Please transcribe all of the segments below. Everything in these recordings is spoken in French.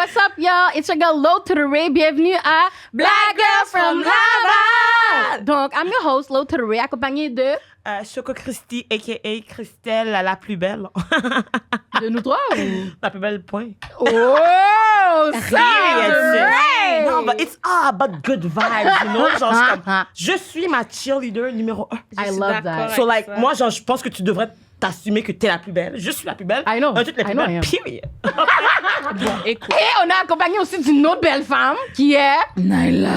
What's up, y'all? It's your girl Low to the Ray. Bienvenue à Black Girl from Laval. Donc, I'm your host, Low to the Ray, accompagnée de... Choco Christy, a.k.a. Christelle, la plus belle. De nous trois ou... La plus belle, point. Oh, ça! Non, but it's all about good vibes, you know? Genre, je suis ma cheerleader numéro 1. I love that. So, like, moi, genre, je pense que tu devrais t'assumer que t'es la plus belle. Je suis la plus belle. I know. Tu es la plus belle, period. Bon, écoute. Et on a accompagné aussi d'une autre belle femme qui est... Naila.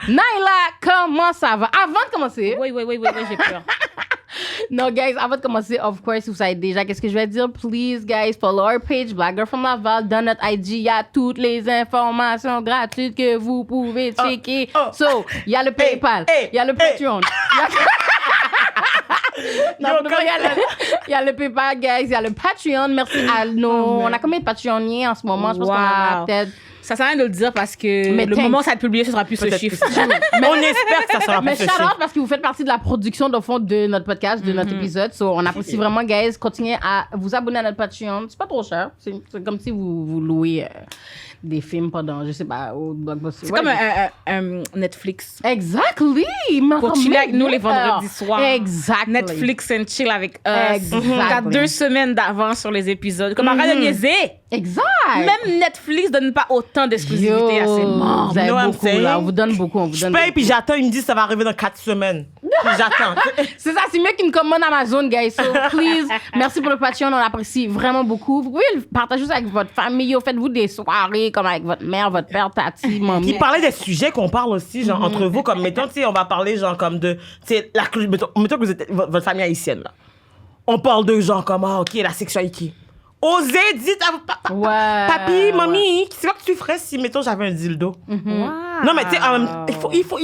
Naila, comment ça va? Avant de commencer... Oui, j'ai peur. No, guys, avant de commencer, of course, vous savez déjà qu'est-ce que je vais dire. Please, guys, follow our page, Black Girl from Laval. Dans notre IG, il y a toutes les informations gratuites que vous pouvez checker. So, il y a le PayPal, il y a le Patreon. Non, il y a le PayPal, guys, il y a le Patreon. Merci à nous. On a combien de Patreoniers en ce moment? Je pense qu'on en a peut-être... Ça sert à rien de le dire parce que le moment où ça va être publié, ce sera plus ce chiffre. On espère que ça sera plus ce chiffre. Mais shout-out parce que vous faites partie de la production de fond de notre podcast, de notre épisode. So, on apprécie vraiment, guys. Continuez à vous abonner à notre Patreon. C'est pas trop cher. C'est comme si vous louez des films pendant, je sais pas, au Blockbuster. C'est comme un Netflix. Exactly! Pour chiller avec nous les vendredis soirs. Exactly. Netflix and chill avec us. Exactly. T'as 2 semaines d'avance sur les épisodes. Comme arrête de niaiser. Exact! Même Netflix donne pas autant d'exclusivité à ses membres. Vous avez beaucoup, là. On vous donne beaucoup. Je paye, puis j'attends. Ils me disent que ça va arriver dans 4 semaines. Puis j'attends. C'est ça, c'est mieux qu'une commande Amazon, guys. So, please, merci pour le Patreon. On apprécie vraiment beaucoup. Vous pouvez le partager aussi avec votre famille. Faites-vous des soirées comme avec votre mère, votre père, tati, mamie. Puis parler des sujets qu'on parle aussi, genre, entre vous. Comme, mettons, tu sais, on va parler, genre, comme de... Tu sais, mettons que vous êtes votre famille haïtienne, là. On parle de, genre, comme, OK, la sexualité. Osez, dites à vos papi, mamie, c'est quoi que tu ferais si, mettons, j'avais un dildo? Wow. Non, mais tu sais, il faut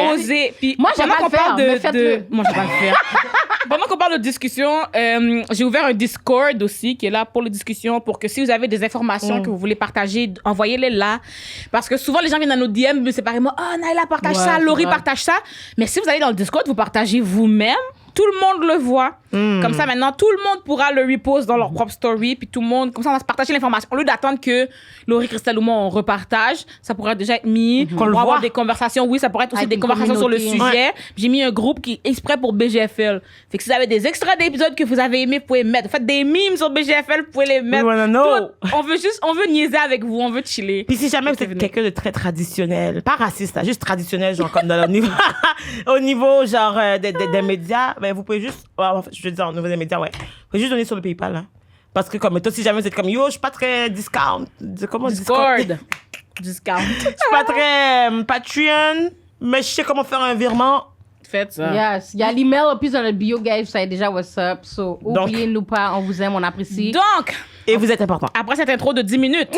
Oser. Puis moi, j'aime pas le faire, mais faites-le. Moi, je vais pas le faire. Pendant qu'on parle de discussion, j'ai ouvert un Discord aussi qui est là pour les discussions, pour que si vous avez des informations que vous voulez partager, envoyez-les là. Parce que souvent, les gens viennent dans nos DM séparément. Oh, Naila partage ça, Laurie partage ça. Mais si vous allez dans le Discord, vous partagez vous-même. Tout le monde le voit. Comme ça, maintenant, tout le monde pourra le repost dans leur propre story. Puis tout le monde, comme ça, on va se partager l'information. Au lieu d'attendre que Laurie, Christelle ou moi, on repartage, ça pourrait déjà être mis. Qu'on le voit. voit. Des conversations. Oui, ça pourrait être aussi Avec des une conversations sur le communauté. sujet. J'ai mis un groupe qui est exprès pour BGFL. Fait que si vous avez des extraits d'épisodes que vous avez aimés, vous pouvez mettre. Faites des memes sur BGFL, vous pouvez les mettre. We wanna know. On veut niaiser avec vous, on veut chiller. Puis si jamais vous êtes quelqu'un de très traditionnel, pas raciste, là, juste traditionnel, genre comme dans le niveau, au niveau genre des médias, ben vous pouvez juste, je veux dire au niveau des médias, ouais, vous pouvez juste donner sur le PayPal, hein. Parce que comme toi, si jamais vous êtes comme yo, je suis pas très discount, comment Discord. Je suis pas très Patreon, mais je sais comment faire un virement. Faites ça. Yes. Il y a l'email au plus dans notre bio, guys. Vous savez déjà what's up. So, oubliez-nous pas. On vous aime, on apprécie. Donc, Et vous êtes important. après cette intro de 10 minutes.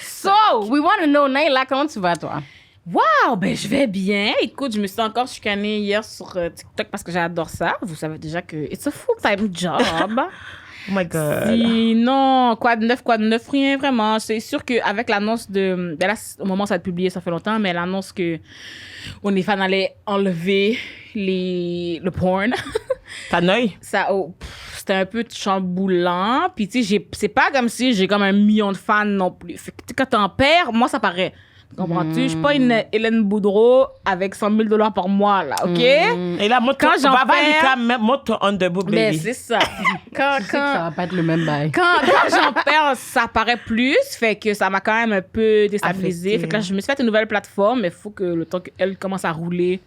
So, we want to know, Naila, comment tu vas, toi? Wow, ben je vais bien. Écoute, je me suis encore chicanée hier sur TikTok parce que j'adore ça. Vous savez déjà que it's a full-time job. Oh my God. Sinon, quoi de neuf, rien vraiment. C'est sûr qu'avec l'annonce de... Ben là, au moment où ça va être publié, ça fait longtemps, mais l'annonce que OnlyFans allait enlever le porn. T'as un œil? Ça, c'était un peu chamboulant. Puis tu sais, c'est pas comme si j'ai comme 1 million de fans non plus. Fait que quand t'en perds, moi, ça paraît. Comprends-tu? Je suis pas une Hélène Boudreau avec 100 000 $ par mois, là, OK? Et là, montre Quand j'en perds... montre ton underboob, baby. Ben, c'est ça. Ça va pas être le même bail. Quand j'en perds, ça paraît plus. Fait que ça m'a quand même un peu déstabilisée. Fait que là, je me suis fait une nouvelle plateforme, mais il faut que le temps qu'elle commence à rouler,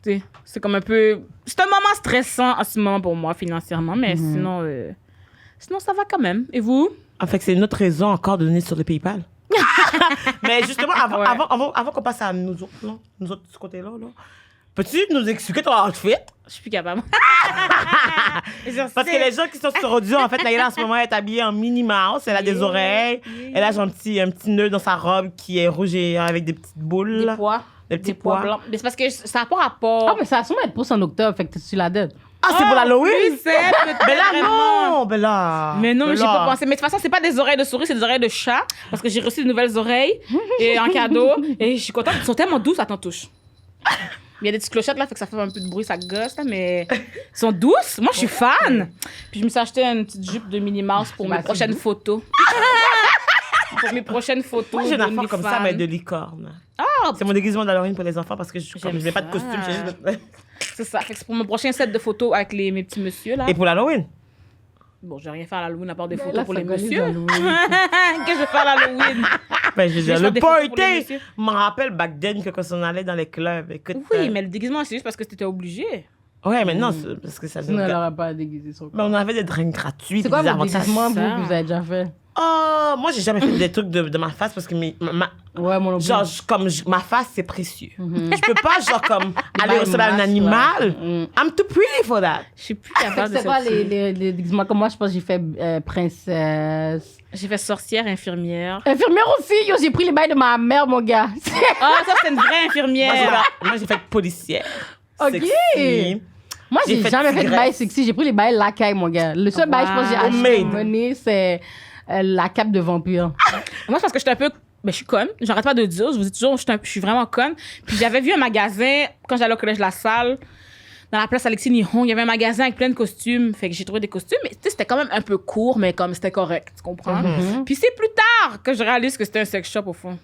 tu sais, c'est comme un peu... C'est un moment stressant en ce moment pour moi, financièrement, mais sinon, ça va quand même. Et vous? En fait, c'est une autre raison encore de donner sur le PayPal. Mais justement, avant qu'on passe à nous autres, là, nous autres de ce côté-là, là, peux-tu nous expliquer ton outfit? Je suis plus capable. Parce que les gens qui sont sur audio, en fait, Naila, en ce moment, elle est habillée en Minnie Mouse. Elle a des oreilles. Elle a genre un petit nœud dans sa robe qui est rouge et avec des petites boules. Des pois. Des petits pois blancs. Mais c'est parce que ça n'a pas rapport. Ah, mais ça va sûrement être pour en octobre, fait que tu la donnes. Ah, c'est pour l'Halloween? Oui, c'est Mais là, non! Mais là... Mais non, mais j'ai là. pas pensé. Mais de toute façon, c'est pas des oreilles de souris, c'est des oreilles de chat. Parce que j'ai reçu de nouvelles oreilles et en cadeau. Et je suis contente. Elles sont tellement douces, attends, touche. Il y a des petites clochettes là, fait que ça fait un peu de bruit, ça gosse là, mais elles sont douces. Moi, je suis fan. Puis je me suis acheté une petite jupe de Minnie Mouse pour mes prochaines photos. pour mes prochaines photos. Moi, j'ai une affaire comme ça, d'OnlyFans. mais de licorne. Ah, C'est mon déguisement d'Halloween pour les enfants parce que je J'aime n'ai pas de ça. costume. j'ai juste- c'est ça. Fait que c'est pour mon prochain set de photos avec mes petits messieurs, là. Et pour l'Halloween? Bon, je vais rien faire à l'Halloween à part des Là, photos pour ça les galise messieurs. d'Halloween. Qu'est-ce que je vais faire à l'Halloween? Ben, je veux dire, faire le des photos pour les party! messieurs. Je me rappelle back then que quand on allait dans les clubs, écoute. Oui, mais le déguisement, c'est juste parce que t'étais obligé. Ouais, mais non, c'est parce que ça Sinon, nous. elle n'aurait pas déguisé son Mais on avait des drinks gratuits. C'est quoi des vos avantages. déguisements, vous, ça. que vous avez déjà fait? Oh, moi, j'ai jamais fait des trucs de ma face parce que Ouais, mon genre, ma face, c'est précieux. Je peux pas, genre, comme, aller ressembler à un masque, animal. là. I'm too pretty for that. Je suis plus capable de C'est quoi sortir. les déguisements? Comme moi, je pense que j'ai fait princesse. J'ai fait sorcière, infirmière. Infirmière aussi, yo, j'ai pris les bails de ma mère, mon gars. Ah, ça, c'est une vraie Moi, infirmière. j'ai fait policière. Ok. Sexy. Moi, J'ai j'ai fait jamais fait de tigresse. bail sexy. J'ai pris les bails lacaille, mon gars. Le seul bail, je pense, que j'ai Wow. acheté Homemade. au monnaie, c'est la cape de vampire. Moi, c'est parce que j'étais un peu. Ben, je suis conne. J'arrête pas de dire. Je vous dis toujours, je suis vraiment conne. Puis j'avais vu un magasin, quand j'allais au collège La Salle, dans la place Alexis Nihon, il y avait un magasin avec plein de costumes. Fait que j'ai trouvé des costumes. Mais tu sais, c'était quand même un peu court, mais comme c'était correct. Tu comprends? Puis c'est plus tard que je réalise que c'était un sex shop au fond.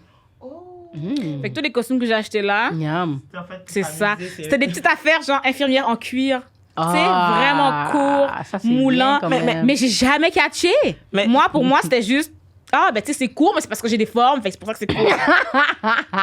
Fait que tous les costumes que j'ai achetés là, Miam. c'est ça. C'était des petites affaires, genre infirmière en cuir. Tu sais, Ah, vraiment court, ça, c'est moulant. bien quand même. Mais j'ai jamais catché. Mais- Pour moi, c'était juste. Ah, ben, tu sais, c'est court, mais c'est parce que j'ai des formes, fait que c'est pour ça que c'est court.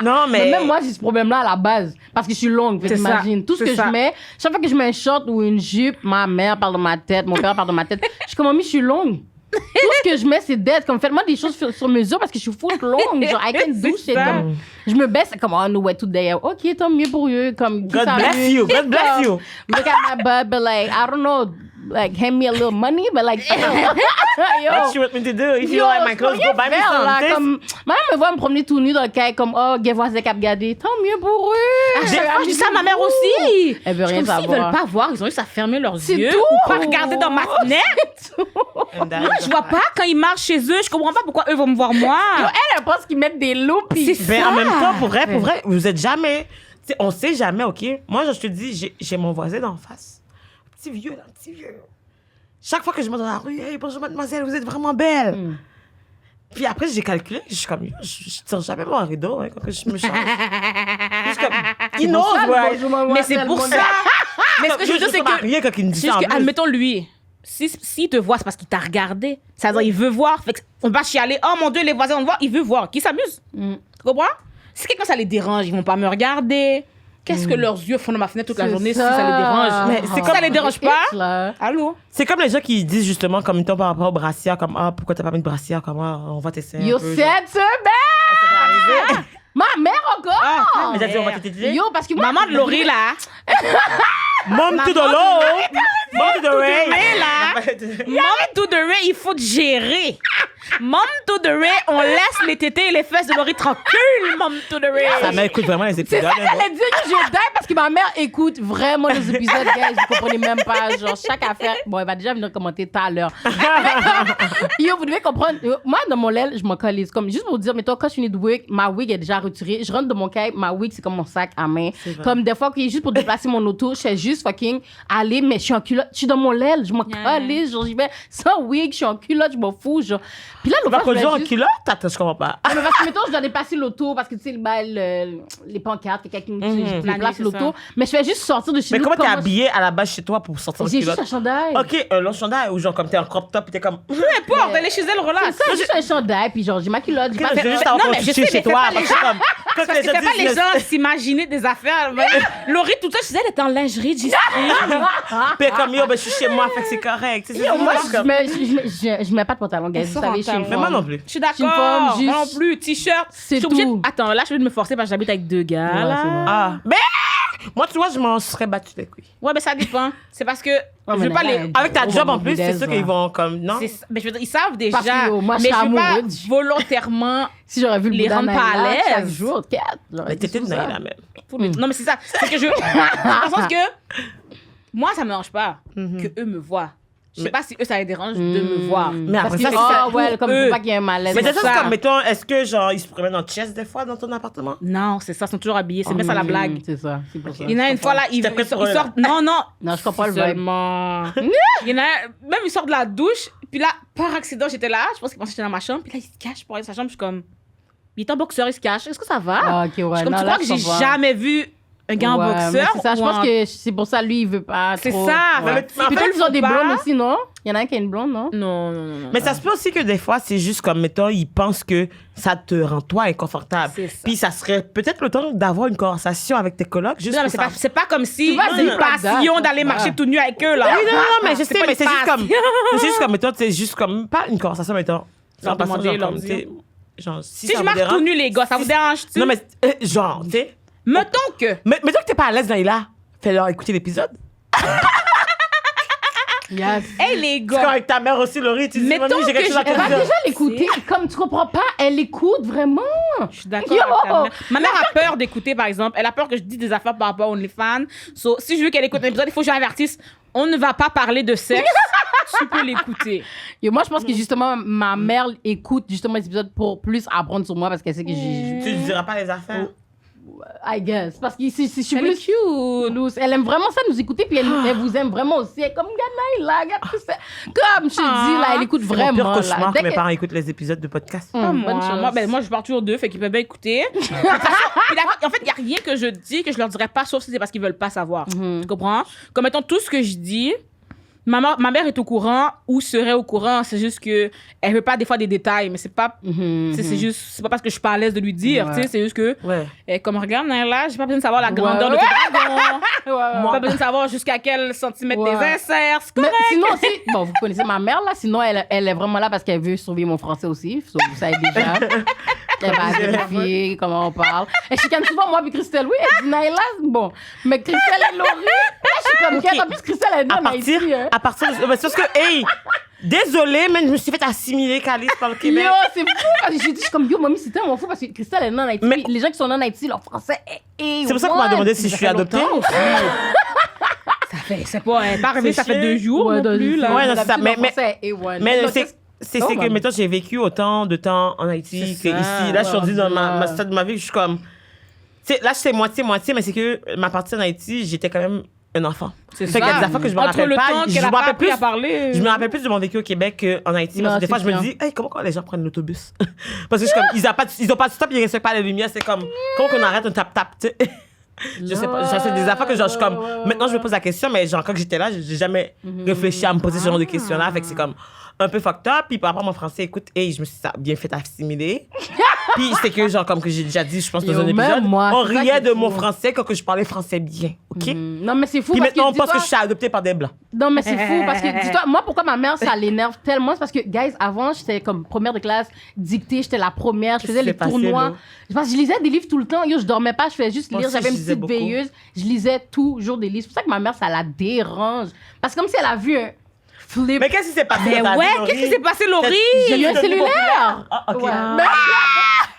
Non, Mais mais. même moi, j'ai ce problème-là à la base. Parce que je suis longue. C'est ça. T'imagines. Tout ce C'est que ça. je mets, chaque fois que je mets un short ou une jupe, ma mère parle de ma tête, mon père parle de ma tête. Je suis comme, mamie, je suis longue. Tout ce que je mets, c'est dead. Comme, faites-moi des choses sur mesure parce que je suis full longue. Genre, I can do C'est shit. ça. Comme, je me baisse, comme, oh, no way today. OK, tant mieux pour eux. Comme, God bless you. God bless you. Look at my butt, but like, I don't know, like, hand me a little money, but like, yo. What you want me to do? If you Yo, like my je clothes, peux go buy me rien faire, là, some. comme, ma mère me voit me promener tout nu dans le caille, comme, oh, Gevois Cap gardé. Tant mieux pour eux. Des fois, je dis ça à ma mère aussi. Elle veut Je suis rien comme s'ils savoir. veulent pas voir, ils ont juste à fermer leurs C'est yeux tout. ou pas regarder dans ma fenêtre. And that Moi, is- je vois pas quand ils marchent chez eux. Je comprends pas pourquoi eux vont me voir moi. Elle pense qu'ils mettent des loups, pis C'est Ben, ça. en même temps, pour vrai, vous êtes jamais. Tu sais, on sait jamais, OK? Moi, je te dis, j'ai mon voisin d'en face. Un petit vieux, là, un petit vieux. Chaque fois que je monte dans la rue, hey, bonjour mademoiselle, vous êtes vraiment belle. Puis après, j'ai calculé, je suis comme, je tire jamais mon rideau hein, quand que je me change. Je suis comme, il n'ose, ouais. Mais c'est pour ça. Mais ce que je veux dire, c'est que. Rien quand il me dit C'est ça. juste en que, plus. admettons, lui, s'il te voit, c'est parce qu'il t'a regardé. C'est-à-dire, il veut voir. Fait que on va chialer. Oh mon Dieu, les voisins vont te voir. Il veut voir. Qui s'amuse. Tu comprends? Si quelqu'un, ça les dérange, ils vont pas me regarder. Qu'est-ce que leurs yeux font dans ma fenêtre toute la C'est journée ça. si ça les dérange? Mais c'est Si comme- ça les dérange pas. Là. Allô? C'est comme les gens qui disent justement, comme par rapport au brassière, comme, ah, pourquoi t'as pas mis de brassière, comme, ah, on va t'essayer. Yo, un peu, cette genre. semaine! Ça va arriver. Ma mère encore! Ah, Mais t'as dit, on va t'aider. Yo, parce que moi. Maman de Laurie, là. Mom to the low. Mom to the Ray, rain. Mom to the Ray, il faut te gérer. Mom to the Ray, on laisse les tétés et les fesses de Laurie tranquilles. Mom to the Ray. Ça m'écoute vraiment les C'est épisodes. ça, j'allais dire que je dingue parce que ma mère écoute vraiment les épisodes, guys. Vous comprenez même pas. Genre, chaque affaire. Bon, elle va déjà venir commenter tout à l'heure. Yo, vous devez comprendre. Moi, dans mon l'aile, je m'en calise. Comme, juste pour vous dire, mettons, quand je finis de wig, ma wig est déjà retirée. Je rentre dans mon caille, ma wig, c'est comme mon sac à main. Comme des fois, juste pour déplacer mon auto, je fais juste fucking aller, mais je suis en culotte. Je suis dans mon l'aile, je m'en calise. Genre, j'y vais sans wig, je suis en culotte, je m'en fous. Genre. Puis là, Tu le vas conduire en culotte? Attends, je comprends pas. mais parce que, mettons, je dois dépasser l'auto parce que, tu sais, les pancartes, quelqu'un qui me déplace c'est l'auto. ça. Mais je fais juste sortir de chez Mais nous. comment t'es habillée à la base chez toi pour sortir en J'ai juste culotte? un chandail. Ok, un long chandail ou genre comme t'es en crop top et t'es comme. Peu importe, elle est chez elle, C'est relax. ça, juste un chandail, puis genre, j'ai ma culotte. J'ai Ok, pas je fait. veux juste Non, avoir mais ton je tissu sais, chez mais fais toi. pas Parce les que comme. Quand Parce que les fais pas les disent, gens s'imaginer des affaires. Laurie, tout ça, je disais, elle était en lingerie, J-string. Puis comme yo, ben je suis chez moi, fait que c'est correct. C'est Yo, moi, juste comme- je mets pas de pantalon, guys. Vous savez, je suis une Mais moi femme. non plus. Je suis Je suis une femme, d'accord. Moi non juste- plus. T-shirt. C'est Je suis obligée de- tout. Attends, là, je vais me forcer parce que j'habite avec deux gars. Ouais, là. c'est bon. Ah. Mais moi, tu vois, je m'en serais battu les couilles. Ouais, mais ça dépend. C'est parce que je mais veux pas là, les. Avec ta Oh, job en mon plus, c'est modèle, sûr ça. qu'ils vont comme. Non? Mais je veux dire, ils savent déjà. Parce que, yo, moi, je mais serais je veux pas amoureuse. volontairement. Si j'aurais vu le Les Bouddha rendre pas à Naila l'aise. chaque jour, 4. Mais t'étais de Naïla même. Non, mais c'est ça. C'est que je. Dans le sens que. Moi, ça me dérange pas que eux me voient. Je sais Mais- pas si eux, ça les dérange de me voir. Mais Parce après que ça, c'est c'est ça, ça. ouais, comme eux. pour pas qu'il y ait un malaise. Mais c'est c'est ça. ça, comme, mettons, est-ce que genre, ils se promènent en chest des fois dans ton appartement? Non, c'est ça, ils sont toujours habillés. C'est bien ça la blague. C'est ça, c'est pour ça. Il y en a une fois là, ils C'était prêt pour sortent. eux, là. Non, non. Non, je comprends le vibe. Seulement. Il y en a même, ils sortent de la douche, Puis là, par accident, j'étais là. Je pense qu'il pensait que j'étais dans ma chambre. Puis là, il se cache pour aller dans sa chambre. Je suis comme, il est en boxeur, il se cache. Est-ce que ça va? Ah, ok, ouais. Je suis comme, non, tu là, crois que je j'ai comprends. jamais vu un gars en Ouais, boxeur? mais c'est ça, je ou pense en- que c'est pour ça, lui, il veut pas C'est trop. ça. Ouais. Mais Puis peut-être qu'ils ont des faut pas. blondes aussi, non? Il y en a un qui a une blonde, non? Non. Mais ça se peut aussi que des fois, c'est juste comme, mettons, ils pensent que ça te rend toi inconfortable. C'est ça. Puis ça serait peut-être le temps d'avoir une conversation avec tes colocs, juste Non, mais pour c'est pas comme si vas-y, c'est une pas passion date, d'aller ouais. marcher tout nu avec eux, là. Oui, non, mais je sais, pas mais une c'est juste comme. passion. C'est juste comme, mettons, c'est juste comme. Pas une conversation, mettons. Leur Sans demander, genre, leur comme, dire. t'sais, genre, si Si ça je vous marche dérange- tout nu, les gars, ça vous dérange-tu? Non, mais genre, tu sais. Mettons que. Mais mettons que t'es pas à l'aise dans les là. Fais-leur écouter l'épisode. Yes. Hey, les C'est comme gars. avec ta mère aussi, Laurie. Tu dis, Mettons Manu, j'ai quelque que chose à te Elle va dire. déjà l'écouter. Comme tu comprends pas, elle l'écoute vraiment. Je suis d'accord Yo! avec ta mère. Ma mère a peur d'écouter, par exemple. Elle a peur que je dise des affaires par rapport à OnlyFans. So, si je veux qu'elle écoute un épisode, il faut que j'avertisse. On ne va pas parler de sexe. Tu peux l'écouter. Et moi, je pense que justement, ma mère écoute justement les épisodes pour plus apprendre sur moi parce qu'elle sait que j'ai. Tu ne diras pas les affaires. I guess. Parce que si je suis Elle est plus cute. loose, elle aime vraiment ça nous écouter, puis elle vous aime vraiment aussi. Elle est comme Ganaïla, regarde tout ça. Comme je te dis, là, elle écoute C'est mon pire vraiment. Là. cauchemar Dès que mes que- parents écoutent les épisodes de podcast. Pas bonne chance. moi, je pars toujours d'eux, fait qu'ils peuvent bien écouter. Puis en fait, il n'y a rien que je dis que je leur dirais pas, sauf si c'est parce qu'ils veulent pas savoir. Tu comprends? Comme mettons, tout ce que je dis, ma mère est au courant ou serait au courant. C'est juste que elle veut pas des fois des détails, mais c'est pas, c'est juste, c'est pas parce que je suis pas à l'aise de lui dire, Ouais. tu sais, c'est juste que, Ouais. comme regarde, là, j'ai pas besoin de savoir la grandeur de tes dragons. Ouais, Pas besoin de savoir jusqu'à quel centimètre Ouais. tes inserts, c'est Mais correct. sinon, bon, vous connaissez ma mère, là. Sinon, elle est vraiment là parce qu'elle veut surveiller mon français aussi. So, vous savez déjà. Elle va vérifier comment on parle. Elle chicane souvent moi puis Christelle. Oui, elle dit Naïla, bon. Mais Christelle et Laurie, là, je suis comme quête. En plus, Christelle, elle est À en Haïti. Hein. partir de. C'est parce que, hey, désolé, mais je me suis fait assimiler Calice par le Québec. Yo, c'est fou. Parce que j'ai dit, je suis comme, yo, mamie, c'est tellement fou parce que Christelle est en Haïti. Mais- Les gens qui sont en Haïti, leur français est. C'est pour ça qu'on m'a demandé si je suis adoptée. Ça fait, c'est pas, elle est pas arrivée, C'est ça fait chiant. 2 jours non plus, là. Ouais, non, c'est ça. Mais- Mais non, c'est Oh, que, maman. mettons, j'ai vécu autant de temps en Haïti C'est qu'ici. ça, Là, je suis ouais, rendue dans ma ouais. stade de ma vie, je suis comme. Tu sais, là, c'est moitié-moitié, mais c'est que ma partie en Haïti, j'étais quand même un enfant. C'est Fait qu'il y a des affaires que je me Entre rappelle le pas. temps Je qu'elle a me pas rappelle appris plus. à parler. Je me rappelle plus de mon vécu au Québec qu'en Haïti. Non, Parce que des fois, c'est je me chiant. dis, hey, comment les gens prennent l'autobus? Parce que je suis comme, ils ont pas de stop, ils respectent pas les lumières. C'est comme, comment qu'on arrête un tap-tap, tu sais? Je sais pas, c'est des affaires que genre, je suis comme, maintenant je me pose la question, mais genre, quand j'étais là, j'ai jamais réfléchi à me poser ce genre de questions-là. Fait que c'est comme un peu fucked up. Puis par rapport à mon français, écoute, hey, je me suis bien fait assimiler. Puis c'est que, genre, comme que j'ai déjà dit, je pense, dans Yo, un même épisode, moi, on c'est ça riait qui est de mon fou. français quand que je parlais français bien, OK? Non, mais c'est fou Puis parce maintenant, on que. pense que dis-toi- je suis adoptée par des blancs. Non, mais c'est fou parce que, dis-toi, moi, pourquoi ma mère, ça l'énerve tellement? C'est parce que, guys, avant, j'étais comme première de classe, dictée, j'étais la première, je faisais Qu'est-ce les qui s'est passé, tournois. là? Parce que je lisais des livres tout le temps. Yo, je dormais pas, je faisais juste Moi lire. aussi, J'avais je une lisais petite beaucoup. veilleuse. Je lisais toujours des livres. C'est pour ça que ma mère, ça la dérange. Parce que comme si elle a vu un flip. Mais qu'est-ce qui s'est passé? Mais dans ta vie, ouais, Laurie? qu'est-ce qui s'est passé, Laurie? J'ai eu un devenu cellulaire. populaire? Ah, OK. Ouais.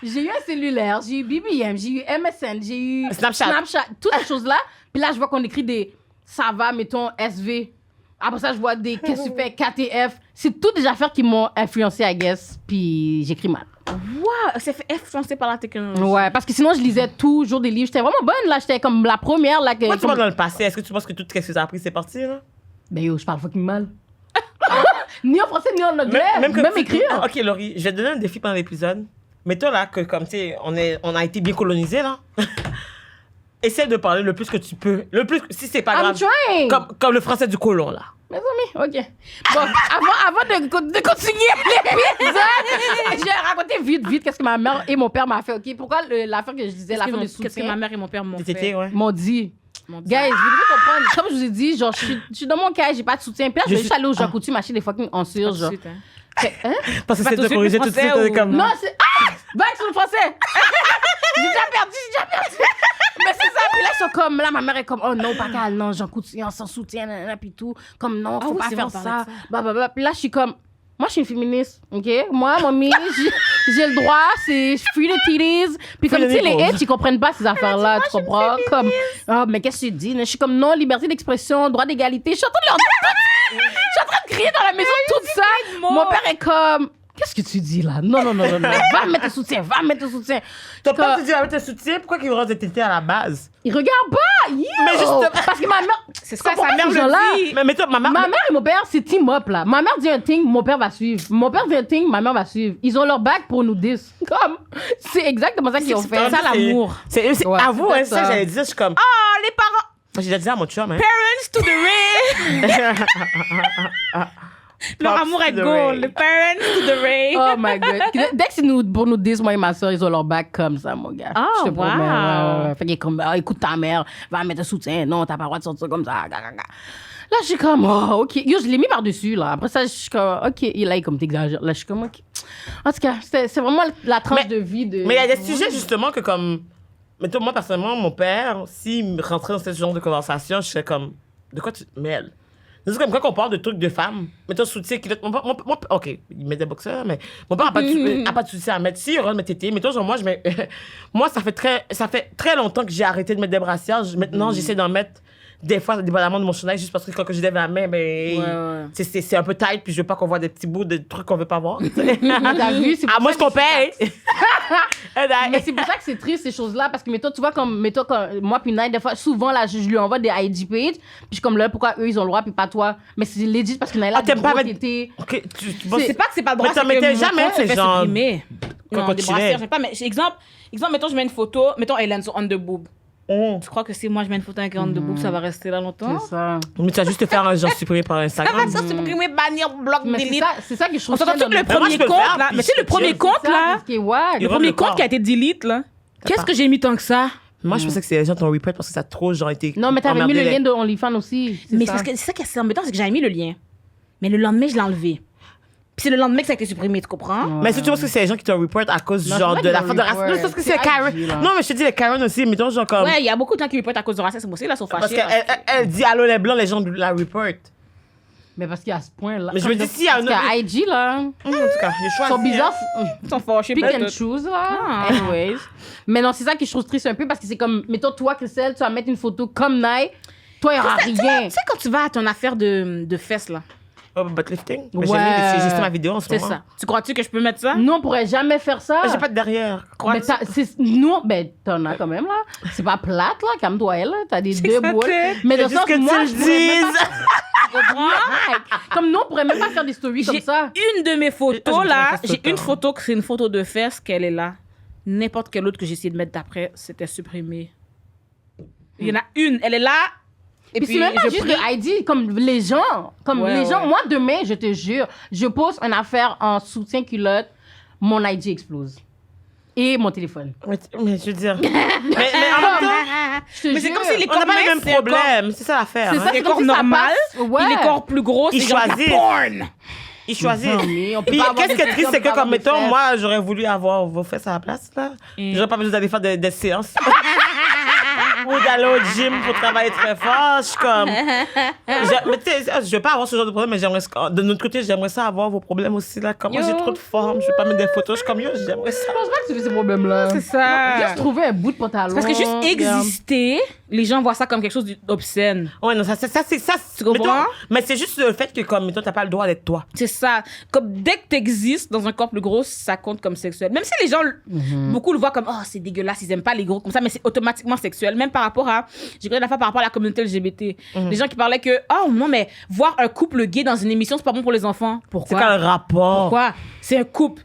J'ai eu un cellulaire, j'ai eu BBM, j'ai eu MSN, j'ai eu Snapchat. toutes ces choses-là. Puis là, je vois qu'on écrit des ça va, mettons SV. Après ça, je vois des qu'est-ce que tu fais, KTF. C'est toutes des affaires qui m'ont influencé, I guess. Puis j'écris mal. Wow, c'est fait influencer par la technologie. Ouais, parce que sinon, je lisais toujours des livres. J'étais vraiment bonne, là. J'étais comme la première, là. Pourquoi tu vas dans le passé? Est-ce que tu penses que tout ce que tu as appris, c'est parti, là? Ben yo, je parle fucking mal. Ni en français, ni en anglais. Même, que tu- écrire. Ah, OK, Laurie, je vais te donner un défi pendant l'épisode. Mettons là que, comme tu sais, on a été bien colonisés, là. Essaie de parler le plus que tu peux. Le plus, si c'est pas I'm grave. trying. Comme le français du colon, là. Mes amis, OK. Bon, avant de continuer l'épisode, je vais raconter vite qu'est-ce que ma mère et mon père m'ont fait, OK? Pourquoi l'affaire que je disais, l'affaire de Qu'est-ce que soutien, ma mère et mon père m'ont T'étais, fait? ouais. m'ont dit... M'ont dit. Guys, vous devez comprendre, comme je vous ai dit, genre, je suis dans mon cas, j'ai pas de soutien. Puis là, je vais juste aller au Jean Coutu, m'acheter des fucking Pas ensures, tout de genre. suite, hein. Hein? Parce que Pas c'est tout de de suite corriger le tout de suite, français t'es comme. Non, c'est... Ah! Vague sur le français! J'ai déjà perdu! Mais c'est ça, puis là, ils sont comme... Là, ma mère est comme, oh non, pas calme, non, Jean Coutu, sans soutien, nanana, puis tout. Comme, non, faut Ah oui, pas c'est faire vrai, on parlait ça. de ça. Blablabla. Puis là, je suis comme... Moi, je suis une féministe, OK? Moi, mamie, j'ai le droit, c'est free the titties. Puis comme, Free tu the sais, les nipples. hits, ils comprennent pas ces affaires-là, tu comprends? Comme, oh, mais qu'est-ce que tu dis? Je suis comme, non, liberté d'expression, droit d'égalité. Je suis en train de leur dire tout. Je suis en train de crier dans la maison tout ça. Mon père est comme... qu'est-ce que tu dis là? Non. Va mettre ton soutien. Ton père te dit avec tes soutiens, pourquoi qu'il rentre tété à la base? Il regarde pas! Yo! Mais justement- Parce que ma mère... C'est ça, sa mère là. le dit. Mais mettons, ma Ma mère et mon père, c'est team up, là. Ma mère dit un thing, mon père va suivre. Mon père dit un thing, ma mère va suivre. Ils ont leur bac pour nous 10. Comme, c'est exactement ça qu'ils ont fait. ça, l'amour. C'est Ouais, à vous, c'est hein, ça, ça. j'allais dire, je suis comme... Oh, les parents. Moi, j'ai déjà dit à mon chum, hein. Parents to the ray. Leur Pops amour to est the gold. ray. Les parents to the ray. Oh my God. Dès que c'est nous, pour nous 10, moi et ma soeur, ils ont leur bac comme ça, mon gars. Oh, Je te promets, wow. ouais. Fait qu'il est comme, écoute ta mère, va mettre un soutien. Non, t'as pas le droit de sortir comme ça. Là, je suis comme, oh, OK. Yo, je l'ai mis par-dessus, là. Après ça, je suis comme, OK. Et là, il est comme, t'exagères. Là, je suis comme, OK. En tout cas, c'est vraiment la tranche de vie de... Mais il y a des sujets, justement, que comme... Mettons, moi, personnellement, mon père, s'il me rentrait dans ce genre de conversation, je serais comme... De quoi tu te mêles? C'est comme quand on parle de trucs de femmes, mettons soutien qui OK, il met des boxeurs, mais mon père n'a pas de soutien à mettre. Si il rentre mes tétés, mettons, genre, moi, moi, ça fait très longtemps que j'ai arrêté de mettre des brassières. Maintenant, j'essaie d'en mettre des fois, dépendamment de mon chandail, juste parce que quand je lève la main, ben, c'est un peu tight, puis je veux pas qu'on voit des petits bouts de trucs qu'on veut pas voir. T'as vu? C'est pour À moi, ça ce qu'on que je suis paye. Mais c'est pour ça que c'est triste, ces choses-là, parce que, mettons, tu vois, comme moi, puis Nike, des fois, souvent, là, je lui envoie des IG pages, puis je suis comme là, pourquoi eux, ils ont le droit, puis pas toi? Mais c'est legit parce que Naila, Ah, t'aimes pas mettre... été... OK, C'est pas que c'est pas le droit, Mais t'en c'est que mettais mon jamais, compte se ces fait gens- supprimer. Non, quand des tu brassières, lèves. j'aime pas. Mais exemple, mettons, je mets une photo, mettons, Hélène sur on the boob. Oh. Tu crois que si moi, je mets une photo avec on the boob, ça va rester là longtemps? C'est ça. Mais tu vas juste te faire un genre supprimé par Ça Instagram. va, ça, supprimer, bannir, bloc, Mais delete. c'est ça que je trouve On s'entend chiant que le dans moi, je premier peux le compte, faire, là. puis Mais tu sais, le je- premier je- compte, ça, là. c'est ce qui est wack. Le rend premier le compte corps. qui a été delete, là. Qu'est-ce que j'ai mis tant que ça? Moi, je pensais que les gens t'ont report parce que ça a trop genre été. Non, mais t'avais mis le emmerdé. lien de OnlyFans aussi. Mais ça. parce que c'est ça qui est assez embêtant, c'est que j'avais mis le lien. Mais le lendemain, je l'ai enlevé. Puis c'est le lendemain que ça a été supprimé, tu comprends? Mais est-ce que tu penses que c'est les gens qui t'ont report à cause Non, genre c'est de pas la qu'ils faute de t'ont racisme? Non, report. c'est parce que C'est c'est Karen. IG, là. Non, mais je te dis les Karen aussi, mettons genre comme. Ouais, il y a beaucoup de gens qui reportent à cause du racisme aussi, là, sont Parce fâchés. qu'elle dit allô les blancs, les gens la report. Mais parce qu'il y a ce point-là. Mais je me dis, s'il y a Parce un qu'il y autre- a IG, là. En tout cas, j'ai Ils choisi. sont bizarres. Ils sont fâchés. Pick peut-être. and choose, là. Ah. Anyways. Mais non, c'est ça que je trouve triste un peu parce que c'est comme, mettons, toi, Christelle, tu vas mettre une photo comme Nike. Toi, il n'y aura Tu sais- rien. Tu sais, quand tu vas à ton affaire de fesses, là. Oh, buttlifting? Mais Ouais. j'ai fait ma vidéo en ce C'est moment. ça. Tu crois-tu que je peux mettre ça? Nous, on pourrait jamais faire ça. Mais j'ai pas de derrière. Mais nous, ben, t'en as quand même, là. C'est pas plate, là, comme toi, elle, là. T'as des deux boules. Mais C'est dans le juste sens, que moi, tu je le pourrais même dises. pas- Comme nous, on pourrait même pas faire des stories comme J'ai ça. une de mes photos, J'ai là. pas fait J'ai photo. une photo, c'est une photo de fesses qu'elle est là. N'importe quelle autre que j'ai essayé de mettre d'après, c'était supprimé. Il y en a une, elle est là. Et Puis c'est même pas je juste prie- de ID, comme les gens. Comme Ouais, les gens, ouais. moi, demain, je te jure, je poste une affaire en soutien culotte, mon ID explose. Et mon téléphone. Mais je veux dire. mais en même temps, Je te Mais c'est jure. comme si les on n'a corps pas les minces, mêmes problèmes. C'est ça l'affaire. C'est hein. ça, les c'est corps comme si ça normaux, passe. Ouais. puis les corps plus gros, c'est Ils genre de la choisissent. porn. Ils choisissent. Non, mais on peut Puis pas avoir qu'est-ce des qui est triste, filles c'est que comme comme, des mettons, fesses. moi, j'aurais voulu avoir vos fesses à la place, là. J'aurais pas besoin d'aller faire des séances. Ou d'aller au gym pour travailler très fort. Je suis comme... Mais tu sais, je veux pas avoir ce genre de problème, mais j'aimerais... De notre côté, j'aimerais ça avoir vos problèmes aussi, là. Comme moi, Yo. j'ai trop de forme, je veux pas mettre des photos. Je suis comme, yo, j'aimerais ça. Je pense pas que tu fais ces problèmes-là. C'est ça. Juste trouver un bout de pantalon. Parce que juste regarde. exister, les gens voient ça comme quelque chose d'obscène. Ouais, non, ça, c'est ça. Tu comprends? Mettons, mais c'est juste le fait que, comme, mettons, t'as pas le droit d'être toi. C'est ça. Comme dès que t'existes dans un corps plus gros, ça compte comme sexuel. Même si les gens, beaucoup le voient comme, oh, c'est dégueulasse, ils aiment pas les gros comme ça, mais c'est automatiquement sexuel. Même par rapport à, j'ai connu la fois par rapport à la communauté LGBT. Les gens qui parlaient que, oh non, mais voir un couple gay dans une émission, c'est pas bon pour les enfants. C'est Pourquoi? quoi le rapport? Pourquoi? C'est un couple.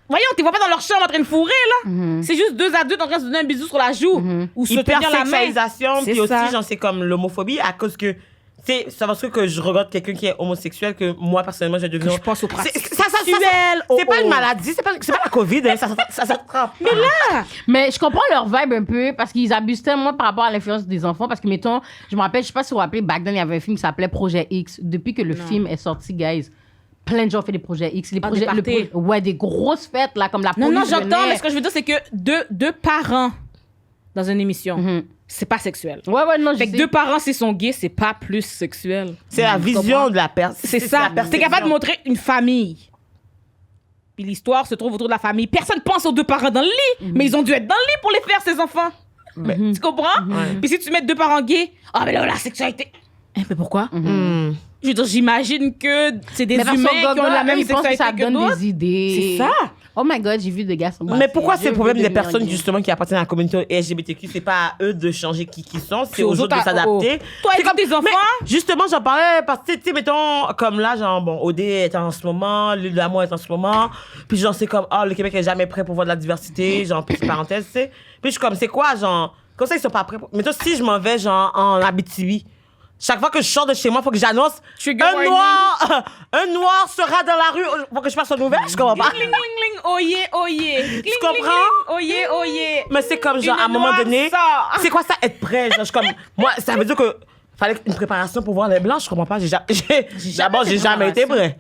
Voyons, tu vois pas dans leur chambre en train de fourrer, là. C'est juste deux adultes en train de se donner un bisou sur la joue. Ou se tenir la main. Hypersexualisation, C'est puis aussi, ça. genre, c'est comme l'homophobie à cause que, tu sais, c'est parce que je regarde quelqu'un qui est homosexuel que moi, personnellement, je deviens... Je pense aux pratiques C'est sexuelles. c'est pas une maladie, c'est pas la COVID, hein, ça s'attrape. Mais là, Mais je comprends leur vibe un peu parce qu'ils abusent tellement par rapport à l'influence des enfants. Parce que, mettons, je me rappelle, je sais pas si vous vous rappelez, back then, il y avait un film qui s'appelait Projet X. Depuis que le film est sorti, guys, plein de gens ont fait des projets X. Les Ah, projets, des parties. ouais, des grosses fêtes, là, comme la non, police j'entends, venait. mais ce que je veux dire, c'est que deux parents dans une émission, c'est pas sexuel. Ouais, non, je Fait que sais. deux parents, s'ils sont gays, c'est pas plus sexuel. C'est la vision de la personne. C'est ça. T'es capable de montrer une famille. Puis l'histoire se trouve autour de la famille. Personne pense aux deux parents dans le lit, mais ils ont dû être dans le lit pour les faire, ces enfants. Tu comprends? Puis si tu mets deux parents gays, ah, mais là, la sexualité. Mais pourquoi? Je veux dire, j'imagine que c'est des Mais parce humains que qui ont la même ils pensent que sexualité ça que donne d'autres. des idées. C'est ça. Oh my God, j'ai vu des gars Mais pourquoi c'est le problème des personnes justement justement qui appartiennent à la communauté LGBTQ? C'est pas à eux de changer qui sont, c'est aux autres de à- s'adapter. Toi, C'est et tes enfants. Mais justement, j'en parlais parce que, tu sais, mettons, comme là, genre, bon, OD est en ce moment, l'île d'amour est en ce moment, puis genre, c'est comme, le Québec est jamais prêt pour voir de la diversité, genre, petite parenthèse, tu sais. Puis je suis comme, c'est quoi, genre, comme ça, ils sont pas prêts pour... Mettons, si je m'en vais, genre, en Abitibi, chaque fois que je sors de chez moi, faut que j'annonce Trigger un warning. noir sera dans la rue. Faut que je fasse une nouvelle, je comprends pas. Cling, cling, cling, oyez, oyez. Cling, Tu comprends? cling, cling, oyez, oyez. Mais c'est comme genre Une à un moment noire donné, sort. c'est quoi ça être prêt? Genre, je suis comme moi, ça veut dire que fallait une préparation pour voir les blancs, je comprends pas. D'abord, j'ai jamais été prêt.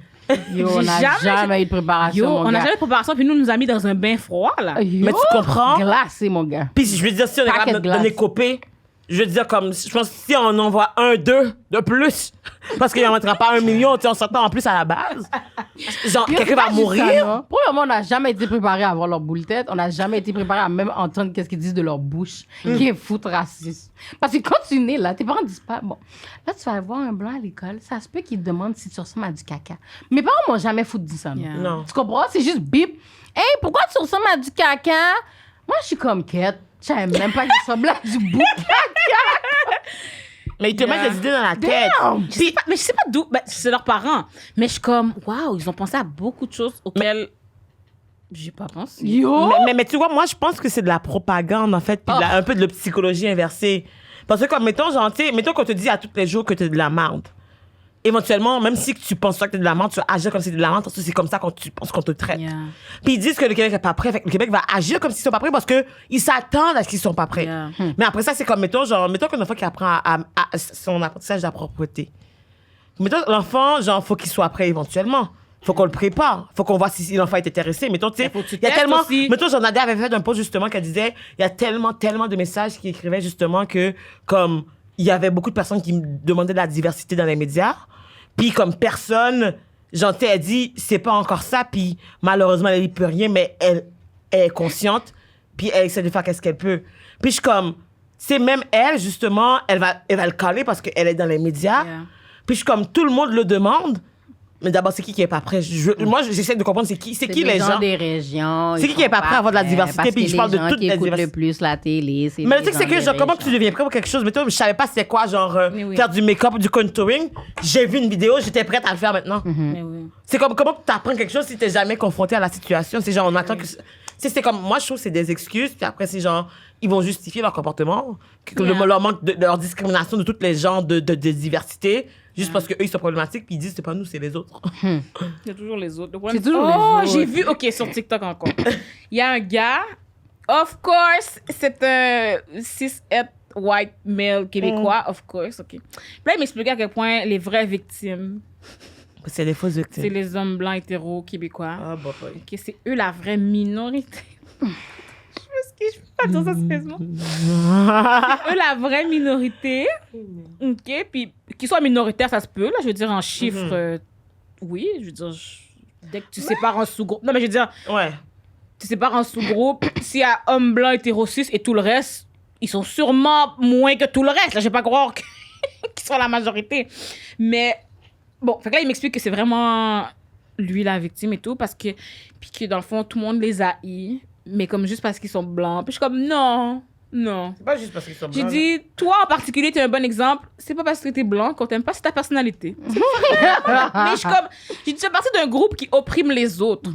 Yo, on n'a J'ai jamais eu de préparation, Yo, mon on n'a gars. jamais de préparation, puis nous a mis dans un bain froid, là. Yo, Mais tu comprends? Glacé, mon gars. Puis je veux dire, si on est Paquet capable de de donner glace. copé, je veux dire comme, je pense que si on envoie 1, 2 de plus, parce qu'il n'en mettra pas 1 million, tu sais, on s'attend en plus à la base. Genre, Yo, quelqu'un c'est va pas juste mourir. ça, non? Premièrement, on n'a jamais été préparé à voir leur boule tête. On n'a jamais été préparé à même entendre qu'est-ce qu'ils disent de leur bouche, qui est foutre raciste. Parce que quand tu es né, là, tes parents disent pas, bon, là, tu vas aller voir un blanc à l'école, ça se peut qu'ils te demandent si tu ressembles à du caca. Mes parents m'ont jamais foutu dit ça, non? Yeah. Non. Tu comprends? C'est juste bip. Hey, pourquoi tu ressembles à du caca? Moi, je suis comme quête. Je savais même pas que je ressemblais à du bout de caca. Mais ils te mettent des idées dans la tête. Damn! Mais je sais pas d'où. Ben, c'est leurs parents. Mais je suis comme, waouh, ils ont pensé à beaucoup de choses auxquelles j'ai pas pensé. Yo! Mais tu vois, moi, je pense que c'est de la propagande, en fait, puis un peu de la psychologie inversée. Parce que, comme, mettons, genre, tu sais, mettons qu'on te dit à tous les jours que t'es de la merde. Éventuellement, même si tu penses pas que t'es de la merde, tu vas agir comme si t'es de la merde, parce que c'est comme ça qu'on tu penses qu'on te traite. Yeah. Puis ils disent que le Québec est pas prêt, fait que le Québec va agir comme s'ils sont pas prêts parce que ils s'attendent à ce qu'ils sont pas prêts. Yeah. Mais après ça, c'est comme, mettons qu'un enfant qui apprend à son apprentissage de la propreté. Mettons, l'enfant, genre, faut qu'il soit prêt éventuellement. Faut qu'on le prépare. Faut qu'on voit si l'enfant est intéressé. Mettons, tu sais, Faut que tu il y a testes tellement. aussi. Mettons, Jean-Nadé avait fait un post justement qui disait il y a tellement de messages qui écrivaient justement que, comme, il y avait beaucoup de personnes qui me demandaient de la diversité dans les médias. Puis, comme personne, genre, tu sais, elle dit c'est pas encore ça. Puis, malheureusement, elle ne peut rien, mais elle est consciente. Puis, elle essaie de faire qu'est-ce qu'elle peut. Puis, je suis comme, c'est même elle, justement, elle va le caler parce qu'elle est dans les médias. Yeah. Puis, je suis comme, tout le monde le demande. Mais d'abord, c'est qui est pas prêt? Moi, j'essaie de comprendre c'est qui les gens. des régions. C'est qui est pas prêt à avoir de la diversité, puis je parle de toute la les gens qui écoutent diversité. le plus la télé, c'est Mais le les truc, c'est gens que, des genre, comment régions. tu deviens prêt pour quelque chose? Mais toi, je savais pas c'était quoi, genre, Mais oui. faire du make-up, du contouring. J'ai vu une vidéo, j'étais prête à le faire maintenant. Mais oui. C'est comme, comment tu apprends quelque chose si t'es jamais confronté à la situation? C'est genre, on attend que. C'est comme, moi, je trouve que c'est des excuses, puis après, c'est genre, ils vont justifier leur comportement, leur manque de leur discrimination de tous les genres de diversité, juste parce qu'eux, ils sont problématiques, puis ils disent, c'est pas nous, c'est les autres. C'est toujours les autres. C'est toujours les Oh, autres. j'ai vu, OK, sur TikTok encore. Il y a un gars, of course, c'est un cis-het white male québécois, of course, OK. Puis là, il m'expliquait à quel point les vraies victimes, C'est des fausses c'est victimes. les hommes blancs hétéros québécois. Ah, bah, bah. OK, c'est eux la vraie minorité. Je peux pas dire ça sérieusement. Eux la vraie minorité. OK, puis qu'ils soient minoritaires, ça se peut, là, je veux dire, en chiffres, oui, je veux dire, dès que tu sépares en sous-groupe. Non, mais je veux dire, Ouais. tu sépares en sous-groupe, s'il y a hommes blancs, hétéros, cis et tout le reste, ils sont sûrement moins que tout le reste. Là, je vais pas croire qu'ils sont la majorité. Mais bon, fait que là, il m'explique que c'est vraiment lui la victime et tout, parce que, puis que dans le fond, tout le monde les haït, mais comme juste parce qu'ils sont blancs. Puis je suis comme, non. C'est pas juste parce qu'ils sont J'ai blancs. dit, toi en particulier, tu es un bon exemple. C'est pas parce que t'es blanc qu'on t'aime pas, c'est ta personnalité. Mais je suis comme, j'ai dit, tu fais partie d'un groupe qui opprime les autres.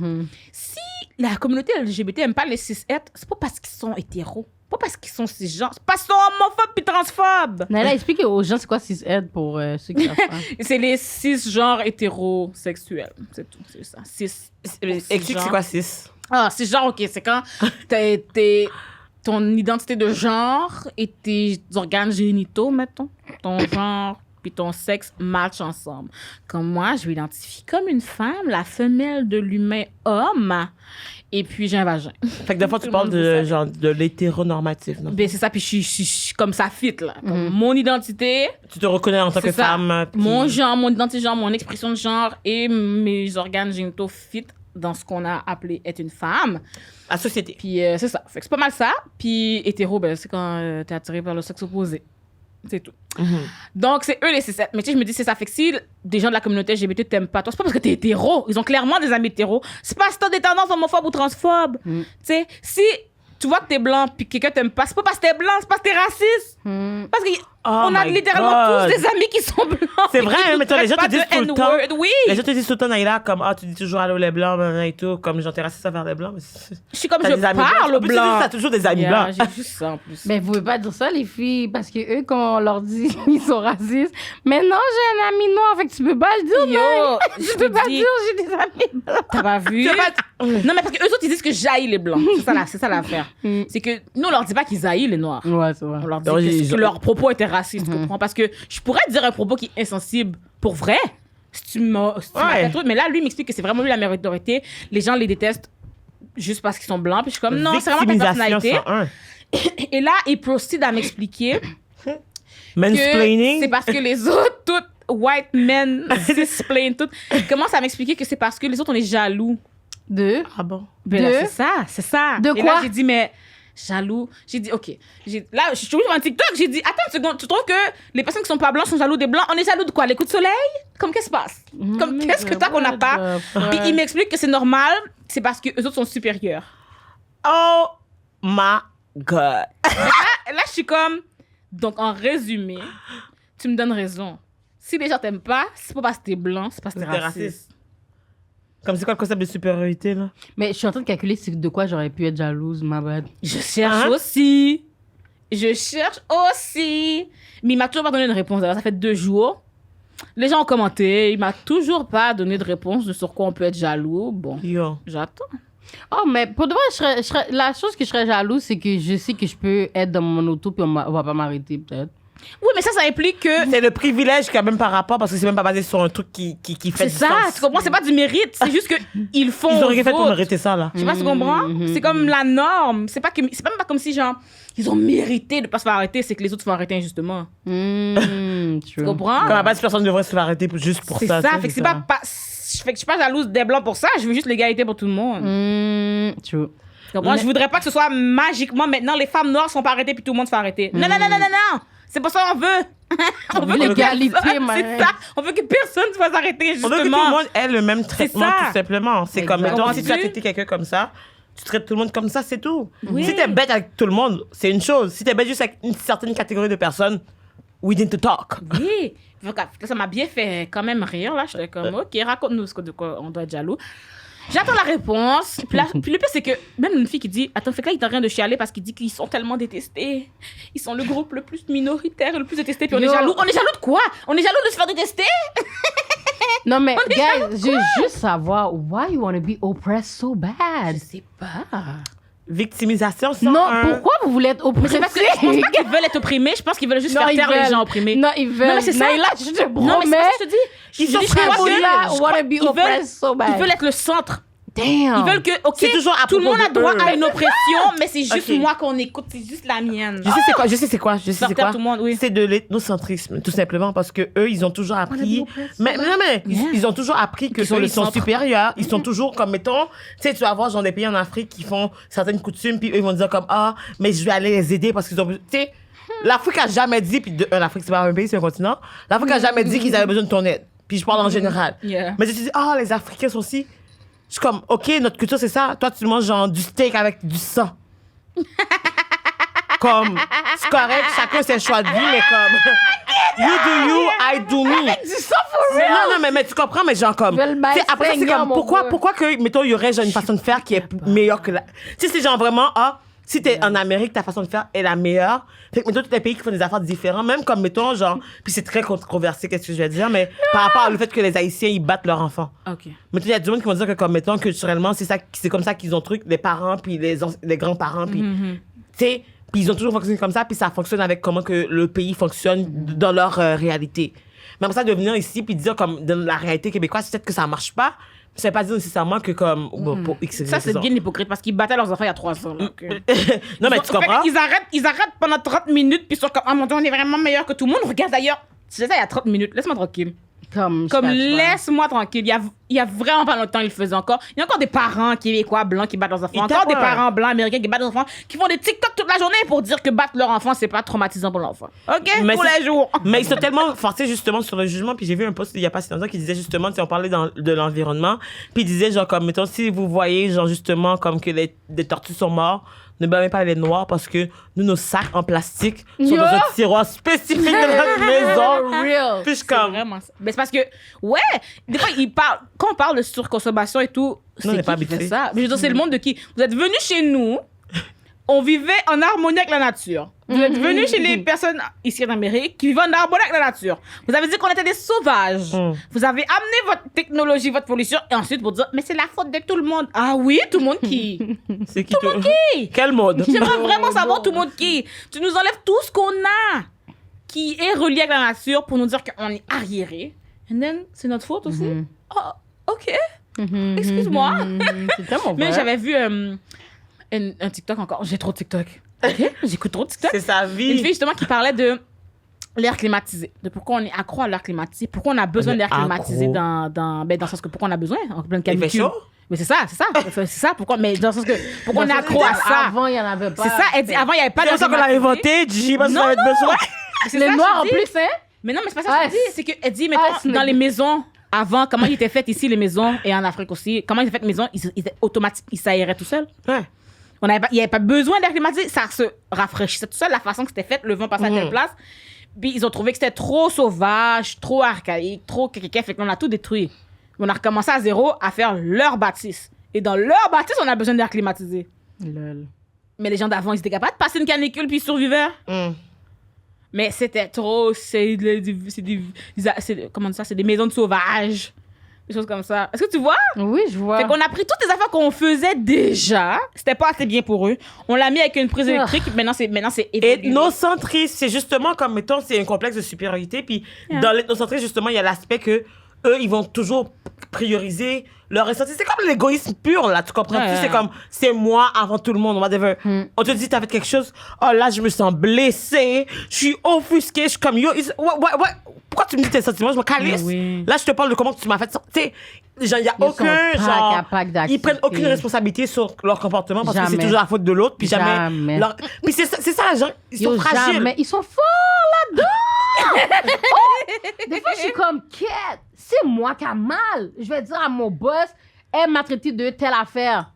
Si la communauté LGBT aime pas les cis-het, c'est pas parce qu'ils sont hétéros. Pas parce qu'ils sont cisgenres. C'est parce qu'ils sont homophobes puis transphobes. Nala, explique aux gens c'est quoi cis-ed pour ceux qui savent pas. C'est les cisgenres hétérosexuels. C'est tout, c'est ça. Explique c'est quoi 6? Ah, cisgenre, OK, c'est quand ton identité de genre et tes organes génitaux, mettons, ton genre puis ton sexe matchent ensemble. Comme moi, je m'identifie comme une femme, la femelle de l'humain homme, et puis j'ai un vagin. Fait que des fois, tu Tout le parles monde de, veut ça. genre, de l'hétéronormatif, non? Ben, c'est ça, puis je suis comme ça fit, là. Comme mon identité, Tu te reconnais en tant c'est que ça. femme. puis- Mon genre, mon identité de genre, mon expression de genre et mes organes génitaux fit dans ce qu'on a appelé être une femme. La société. Puis c'est ça. Fait que c'est pas mal ça. Puis hétéro, ben, c'est quand t'es attiré par le sexe opposé. C'est tout. Donc, c'est eux les C7. Mais tu sais, je me dis, c'est ça. Fait que si des gens de la communauté LGBT t'aiment pas, toi, c'est pas parce que t'es hétéro. Ils ont clairement des amis hétéros. C'est pas si t'as des tendances homophobes ou transphobes. Tu sais, si tu vois que t'es blanc puis que quelqu'un t'aime pas, c'est pas parce que t'es blanc, c'est parce que t'es raciste. Parce qu'on a littéralement tous des amis qui sont blancs. C'est vrai, hein, mais toi, les gens te disent tout le temps. Oui. Les gens te disent tout le temps, Naïla, comme, tu dis toujours allô les blancs, et tout, comme, genre, t'es raciste envers les blancs. Mais je suis comme, t'as je des amis parle En plus, tu dis, blanc. t'as toujours des amis blancs. J'ai juste ça en plus. Mais vous pouvez pas dire ça, les filles, parce que eux, quand on leur dit ils sont racistes, mais non, j'ai un ami noir, fait que tu peux pas le dire, Yo, mec. je Tu peux te pas dis- dire j'ai des amis blancs. T'as pas vu? Non, mais parce que eux autres, ils disent que j'haïs les blancs. C'est ça l'affaire. C'est que nous, on leur dit pas qu'ils haïssent les noirs. Ouais, c'est vrai. On leur dit Non, que leurs propos étaient racistes, tu comprends? Parce que je pourrais dire un propos qui est insensible pour vrai. Si tu m'as fait truc. Mais là, lui, il m'explique que c'est vraiment lui la majorité. Les gens les détestent juste parce qu'ils sont blancs. Puis je suis comme, non, c'est vraiment ta personnalité. 101. Et là, il procède à m'expliquer que Mansplaining. c'est parce que les autres, toutes white men, cisplain, toutes, commencent à m'expliquer que c'est parce que les autres, on est jaloux. Deux. Ah bon? Ben là, De? c'est ça. De Et quoi? là, j'ai dit, mais jaloux. J'ai dit, OK. Là, je suis sur un TikTok, j'ai dit, attends une seconde, tu trouves que les personnes qui sont pas blanches sont jaloux des blancs? On est jaloux de quoi? Les coups de soleil? Comme qu'est-ce qui se passe? Comme qu'est-ce que t'as qu'on n'a pas? Puis il m'explique que c'est normal, c'est parce que eux autres sont supérieurs. Oh my God. Là, je suis comme, donc en résumé, tu me donnes raison. Si les gens t'aiment pas, c'est pas parce que t'es blanc, c'est parce que t'es T'es raciste. raciste. Comme c'est quoi le concept de supériorité, là? Mais je suis en train de calculer de quoi j'aurais pu être jalouse, ma bad. Je cherche Hein? aussi. Je cherche aussi. Mais il m'a toujours pas donné de réponse. Alors, ça fait 2 jours. Les gens ont commenté. Il m'a toujours pas donné de réponse de sur quoi on peut être jaloux. Bon, Yo. j'attends. Oh, mais pour de vrai, la chose que je serais jalouse, c'est que je sais que je peux être dans mon auto puis on va pas m'arrêter, peut-être. Oui, mais ça implique que... C'est le privilège quand même par rapport, parce que c'est même pas basé sur un truc qui fait C'est du ça, sens. tu comprends? C'est pas du mérite. C'est juste qu'ils font Ils auraient fait pour faute. mériter ça, là. Je sais pas si tu comprends. C'est comme la norme. C'est même pas comme si, genre, ils ont mérité de pas se faire arrêter. C'est que les autres se font arrêter injustement. Tu comprends? Comme à la base, personne ne devrait se faire arrêter juste pour C'est ça. ça. tu sais, Fait que c'est pas... Fait que je suis pas jalouse des blancs pour ça. Je veux juste l'égalité pour tout le monde. True. Tu comprends? Je voudrais pas que ce soit magiquement maintenant les femmes noires sont pas arrêtées puis tout le monde se fait arrêter. Non, non, non, non, non, non. C'est pas ça qu'on veut. On veut que l'égalité, personne- man. C'est ça. On veut que personne se fasse arrêter, On veut que tout le justement. monde ait le même traitement, ça. tout simplement. C'est comme, Exact. mettons, si tu as Comprends-tu? traité quelqu'un comme ça, tu traites tout le monde comme ça, c'est tout. Oui. Si t'es bête avec tout le monde, c'est une chose. Si t'es bête juste avec une certaine catégorie de personnes, we need to talk. Oui. Donc, ça m'a bien fait quand même rire, là. J'étais comme, OK, raconte-nous de quoi on doit être jaloux. J'attends la réponse. Puis le pire, c'est que même une fille qui dit, attends, fait que là, il est en train de chialer parce qu'il dit qu'ils sont tellement détestés. Ils sont le groupe le plus minoritaire, le plus détesté. Puis on est Yo. jaloux. On est jaloux de quoi? On est jaloux de se faire détester? Non, mais, guys, je veux juste savoir, why you want to be oppressed so bad? Je sais pas. Victimisation, ça. Non, pourquoi vous voulez être Mais c'est oppressé? parce que je pense pas qu'ils veulent être opprimés. Je pense qu'ils veulent juste faire taire les gens opprimés. Non, ils veulent. Non, mais c'est ça. Naïla, je te Non, mais c'est promets. ça que je te dis. Ils sont Je crois fragiles. que- Là, je wanna crois- be ils veulent- oppressed so bad. Ils veulent être le centre. Damn. Ils veulent que, OK, C'est toujours à tout le propos monde a de droit eux. à une oppression, mais c'est juste OK. moi qu'on écoute. C'est juste la mienne. Je sais c'est quoi, je sais c'est quoi, je sais Faire c'est taire quoi. tout le monde, oui. C'est de l'ethnocentrisme, tout simplement, parce que eux, ils ont toujours appris. Mais non, mais ils ont toujours appris que Qu'ils sont eux, le ils sont centre. supérieurs. Ils sont toujours comme, mettons, tu sais, tu vas voir genre des pays en Afrique qui font certaines coutumes, puis eux, ils vont dire comme, mais je vais aller les aider parce qu'ils ont, tu sais, l'Afrique a jamais dit, puis l'Afrique c'est pas un pays, c'est un continent. L'Afrique a jamais dit qu'ils avaient besoin de ton aide. Puis je parle en général. Yeah. Mais tu dis, les Africains sont aussi. Je suis comme, OK, notre culture, c'est ça. Toi, tu manges genre du steak avec du sang. Comme, c'est correct, chacun ses choix de vie, mais comme, you do you, I do me. Du sang for real. Non, mais tu comprends, mais genre comme, Je vais le tu sais, après ça, c'est saignant, comme, mon pourquoi gars. que, mettons, il y aurait genre une façon de faire qui est meilleure que la. Tu sais, c'est genre vraiment, si t'es en Amérique, ta façon de faire est la meilleure. Fait que, mettons, tous les pays qui font des affaires différentes, même comme, mettons, genre, puis c'est très controversé, qu'est-ce que je vais dire, mais par rapport au fait que les Haïtiens, ils battent leurs enfants. OK. Mais il y a du monde qui vont dire que, comme, mettons, culturellement, c'est comme ça qu'ils ont truc, les parents, puis les grands-parents, puis, tu sais, puis ils ont toujours fonctionné comme ça, puis ça fonctionne avec comment que le pays fonctionne dans leur réalité. Mais après ça, de venir ici, puis dire, comme, dans la réalité québécoise, peut-être que ça marche pas, ça veut pas dire nécessairement que, comme, pour X Ça, c'est raison. bien hypocrite parce qu'ils battaient leurs enfants il y a 3 ans. là, OK. Non, mais tu comprends? Ils arrêtent pendant 30 minutes, puis ils sont comme, ah mon Dieu, on est vraiment meilleur que tout le monde. Regarde d'ailleurs. Tu sais ça il y a 30 minutes. Laisse-moi tranquille. Comme laisse-moi tranquille. Il y a vraiment pas longtemps, ils le faisaient encore. Il y a encore des parents québécois blancs qui battent leurs enfants. Encore des parents blancs américains qui battent leurs enfants, qui font des TikTok toute la journée pour dire que battre leur enfant, c'est pas traumatisant pour l'enfant. OK? Mais pour les jours. Mais ils sont tellement forcés justement sur le jugement. Puis j'ai vu un post il y a pas si longtemps qui disait justement, si on parlait de l'environnement, puis il disait genre comme, mettons, si vous voyez genre justement comme que des tortues sont mortes, ne blâmez pas les noirs parce que nous, nos sacs en plastique sont dans un tiroir spécifique de notre maison. Real. Puis je suis comme... Vraiment ça. Mais c'est parce que, ouais, des fois, quand on parle de surconsommation et tout, on n'est c'est pas qui fait habitué. ça? Mais je veux dire, c'est le monde de qui? Vous êtes venus chez nous, on vivait en harmonie avec la nature. Vous êtes venus chez les personnes ici en Amérique qui vivent en harmonie avec la nature. Vous avez dit qu'on était des sauvages. Vous avez amené votre technologie, votre pollution, et ensuite vous dire, mais c'est la faute de tout le monde. Ah oui, tout le monde qui? C'est qui Tout le monde qui? Quel mode? J'aimerais vraiment savoir tout le monde qui. Tu nous enlèves tout ce qu'on a qui est relié avec la nature pour nous dire qu'on est arriéré. And then, c'est notre faute aussi. Oh, OK. Excuse-moi. C'est tellement Mais vrai. j'avais vu un TikTok encore. J'ai trop de TikTok. OK? J'écoute trop de TikTok. C'est sa vie. Une fille justement qui parlait de l'air climatisé, de pourquoi on est accro à l'air climatisé, pourquoi on a besoin On est d'air climatisé accro. dans le sens que pourquoi on a besoin en plein Il fait canicule. chaud? Mais c'est ça, pourquoi, mais dans le sens que pourquoi on est accro à ça. Avant, il n'y en avait pas. C'est ça, elle dit, avant il n'y avait pas C'est d'air ça qu'on l'a climatisé. inventé, Gigi, parce que Non. ça va être besoin. C'est Les ça, noirs je en dis. plus, hein? Mais non, mais c'est pas ça que je dis. C'est qu'elle dit, mettons, c'est dans le- les maisons, avant, comment ils étaient faites ici, les maisons, et en Afrique aussi, comment ils étaient faites les maisons, ils étaient automatiques, ils s'aéraient tout seuls. Ouais. Il n'y avait pas besoin d'air climatisé, ça se rafraîchissait tout seul, la façon que c'était fait, le vent passait à telle place. Puis ils ont trouvé que c'était trop sauvage, trop archaïque, trop kékéké, fait qu'on a tout détruit. On a recommencé à zéro à faire leur bâtisse. Et dans leur bâtisse, on a besoin d'air climatisé. Lol. Mais les gens d'avant, ils étaient capables de passer une canicule puis ils survivaient. Mais c'était trop. C'est comment dire ça? C'est des maisons de sauvages. Des choses comme ça. Est-ce que tu vois? Oui, je vois. Fait qu'on a pris toutes les affaires qu'on faisait déjà. C'était pas assez bien pour eux. On l'a mis avec une prise électrique. Maintenant, c'est évolué. Ethnocentrisme, c'est justement comme, mettons, c'est un complexe de supériorité. Puis dans l'ethnocentrisme, justement, il y a l'aspect que eux, ils vont toujours prioriser leur ressenti. C'est comme l'égoïsme pur, là, tu comprends? Ouais. C'est comme, c'est moi avant tout le monde, whatever. On te dit, t'as fait quelque chose. Oh là, je me sens blessée. Je suis offusquée. Je suis comme, yo, ouais. Pourquoi tu me dis tes sentiments? Je me calisse. Oui. Là, je te parle de comment tu m'as fait ça. Tu sais, genre, il y a Ils aucun, sont pas genre, capables d'accepter. ils prennent aucune responsabilité sur leur comportement parce que c'est Jamais. toujours la faute de l'autre. Puis jamais. Jamais. Puis c'est ça, les gens, ils sont Yo, fragiles. jamais. Ils sont forts là-dedans! Oh! Des fois, je suis comme, quête, c'est moi qui a mal. Je vais dire à mon boss, elle m'a traité de telle affaire.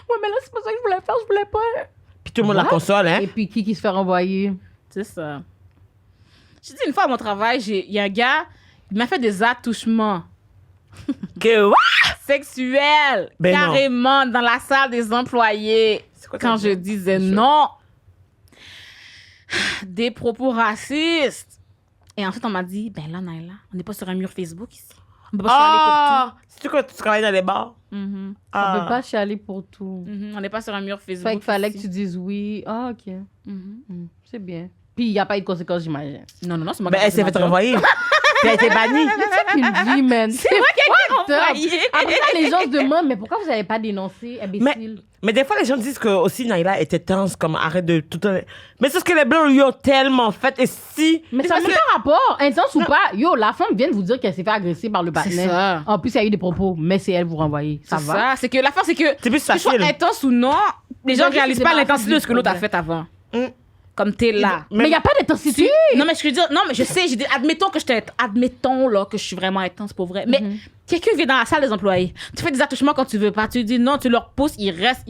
Ouais, mais là, c'est pas ça que je voulais faire, je voulais pas. Puis tout le monde la What? console, hein. Et puis, qui se fait renvoyer? C'est ça. J'ai dit une fois à mon travail, il y a un gars, il m'a fait des attouchements Que what? sexuels, Ben non. carrément, dans la salle des employés. C'est quoi Quand ça? je disais non. Des propos racistes. Et ensuite, on m'a dit, ben là, Naila, on n'est pas sur un mur Facebook ici. On peut pas Ah! C'est-tu quand tu travailles dans les bars? chialer pour tout. Mhm. On peut pas chialer pour tout. Mhm. On n'est pas sur un mur Facebook. Fait qu'il fallait que ici. tu dises oui. Ah, OK. Mhm. C'est bien. Puis, il n'y a pas eu de conséquences, j'imagine. Non, c'est moi Ben, qui elle s'est ai fait ma job. renvoyer. Puis elle a été bannie. C'est une vie, man. C'est moi qui ai fucked up. renvoyé. Après ça, les gens se demandent, mais pourquoi vous n'avez pas dénoncé, imbécile? Mais des fois, les gens disent que aussi Naila était tense, comme arrête de tout. Mais c'est ce que les Blancs lui ont tellement fait. Et si. Mais ça n'a même pas rapport. Intense ou pas, yo, la femme vient de vous dire qu'elle s'est fait agresser par le C'est partenaire. ça. En plus, il y a eu des propos, mais c'est elle vous renvoyer. Ça C'est va? ça. C'est que l'affaire, c'est que C'est plus que ce soit facile. intense ou non, les gens ne juste réalisent c'est pas pas l'intensité de ce que l'autre a problème. fait avant. Mm. Comme t'es là. Mais il n'y a pas d'intensité. Non, mais je veux dire, non, mais je sais, j'ai dit, admettons là, que je suis vraiment intense pour vrai. Mais quelqu'un vient dans la salle des employés. Tu fais des attouchements quand tu veux pas. Tu dis non, tu leur pousses, ils restent.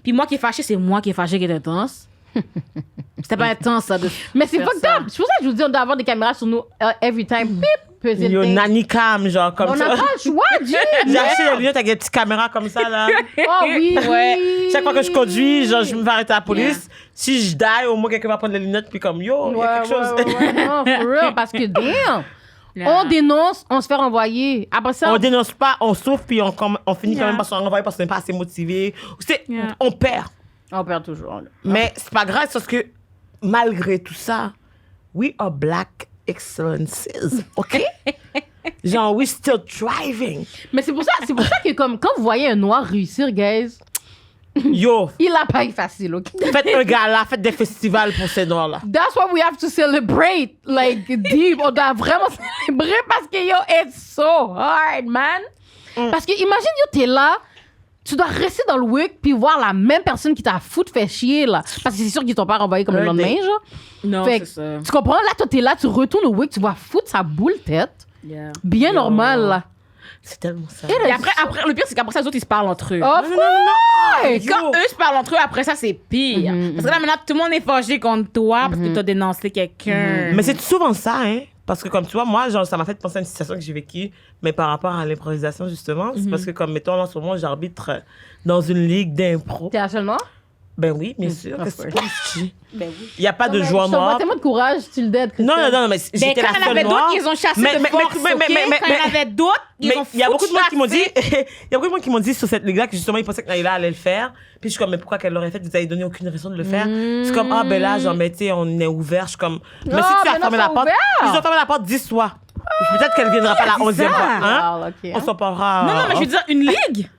Puis moi qui est fâché, c'est moi qui est fâché qui est intense. C'était pas intense, ça. Mais c'est faire fucked ça. up. C'est pour ça que je vous dis, on doit avoir des caméras sur nous every time. Pip, peser le Yo, thing. nanny cam, genre, comme On ça. n'a pas le choix, Jim. J'ai acheté des lunettes avec des petites caméras comme ça, là. Oh oui, Ouais. oui. Chaque fois que je conduis, genre, je me vais arrêter à la police. Si je die, au moins quelqu'un va prendre les lunettes, puis comme, yo, il y a quelque chose. Ouais. Non, for real, parce que damn. On dénonce, on se fait renvoyer. Après ça, On dénonce pas, on souffre, puis on finit quand Yeah. même par se renvoyer parce qu'on n'est pas assez motivé. Yeah. On perd. on perd toujours. Là. Mais c'est pas grave, c'est parce que malgré tout ça, we are black excellences, OK? Genre, we still thriving. Mais c'est pour ça que comme quand vous voyez un noir réussir, guys, Yo, Il a pas eu facile, OK? faites un gala, faites des festivals pour ces noirs-là. That's why we have to celebrate, like, deep. On doit vraiment célébrer parce que, yo, it's so hard, man. Parce que, imagine, yo, t'es là, tu dois rester dans le week puis voir la même personne qui t'a foutu fait chier, là. Parce que c'est sûr qu'ils t'ont pas renvoyé comme le lendemain, genre. Non, Fait c'est ça. que, tu comprends? Là, toi, t'es là, tu retournes au week, tu vois foutre sa boule tête. Yeah. Bien normal, là. C'est tellement ça. Et après, le pire, c'est qu'après ça, les autres, ils se parlent entre eux. Of course! Quand eux se parlent entre eux, après ça, c'est pire. Parce que là, maintenant, tout le monde est fâché contre toi parce que t'as dénoncé quelqu'un. Mais c'est souvent ça, hein. Parce que comme tu vois, moi, genre, ça m'a fait penser à une situation que j'ai vécue, mais par rapport à l'improvisation, justement. C'est parce que comme, mettons, là, en ce moment, j'arbitre dans une ligue d'impro. T'es à seul noir? Ben oui, bien sûr. of Qu'est-ce que course. tu dis? Ben oui. Il n'y a pas de joie Je t'envoie noire. tellement de courage, tu le dead, Non, mais Ben, j'étais quand la il y en seule avait noire. d'autres, ils ont chassé Mais- de mais- force, mais- ok? mais- Quand il y en avait d'autres, ils Mais ont il y a beaucoup de monde qui m'ont dit, chassé. il y a beaucoup de monde qui m'ont dit sur cette ligue-là que justement ils pensaient que Naïla allait le faire. Puis je suis comme, mais pourquoi qu'elle l'aurait fait? Vous avez donné aucune raison de le faire. C'est comme, ah ben là, genre, mais tu sais, on est ouvert. Je suis comme, mais si Ah, tu as mais non, fermé la c'est porte, ouvert. ils ont fermé la porte 10 fois. Peut-être qu'elle viendra pas la 11e fois. Hein? Ah, ok. On s'en parlera. Non, mais je veux dire, une ligue?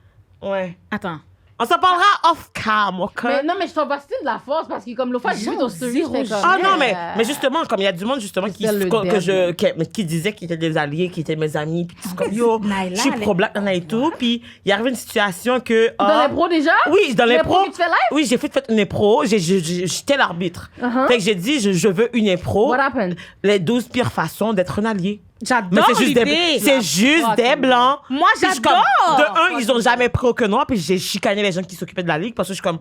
Ouais. Attends. On s'en parlera off cam, ok? Mais non, mais je t'envoie still de la force parce que comme l'autre fois, j'ai vu ton story, Zéro j'étais comme... Ah non, yeah. mais justement, comme il y a du monde justement qui, C'est le qui disait qu'ils étaient des alliés, qui étaient mes amis, puis c'est comme yo, Naïla, je suis elle est- pro-black et tout, puis il y arrive une situation que Dans les pros déjà? oui, dans les L'impro pros. que tu fais live? Oui, j'ai fait une impro, j'étais l'arbitre. Fait que j'ai dit je veux une impro. What happened? Les 12 pires façons d'être un allié. Mais J'adore c'est juste l'idée. c'est juste des blancs. Moi, Puis je suis j'adore. comme, de un, ils ont jamais pris aucun noir, puis j'ai chicané les gens qui s'occupaient de la ligue parce que je suis comme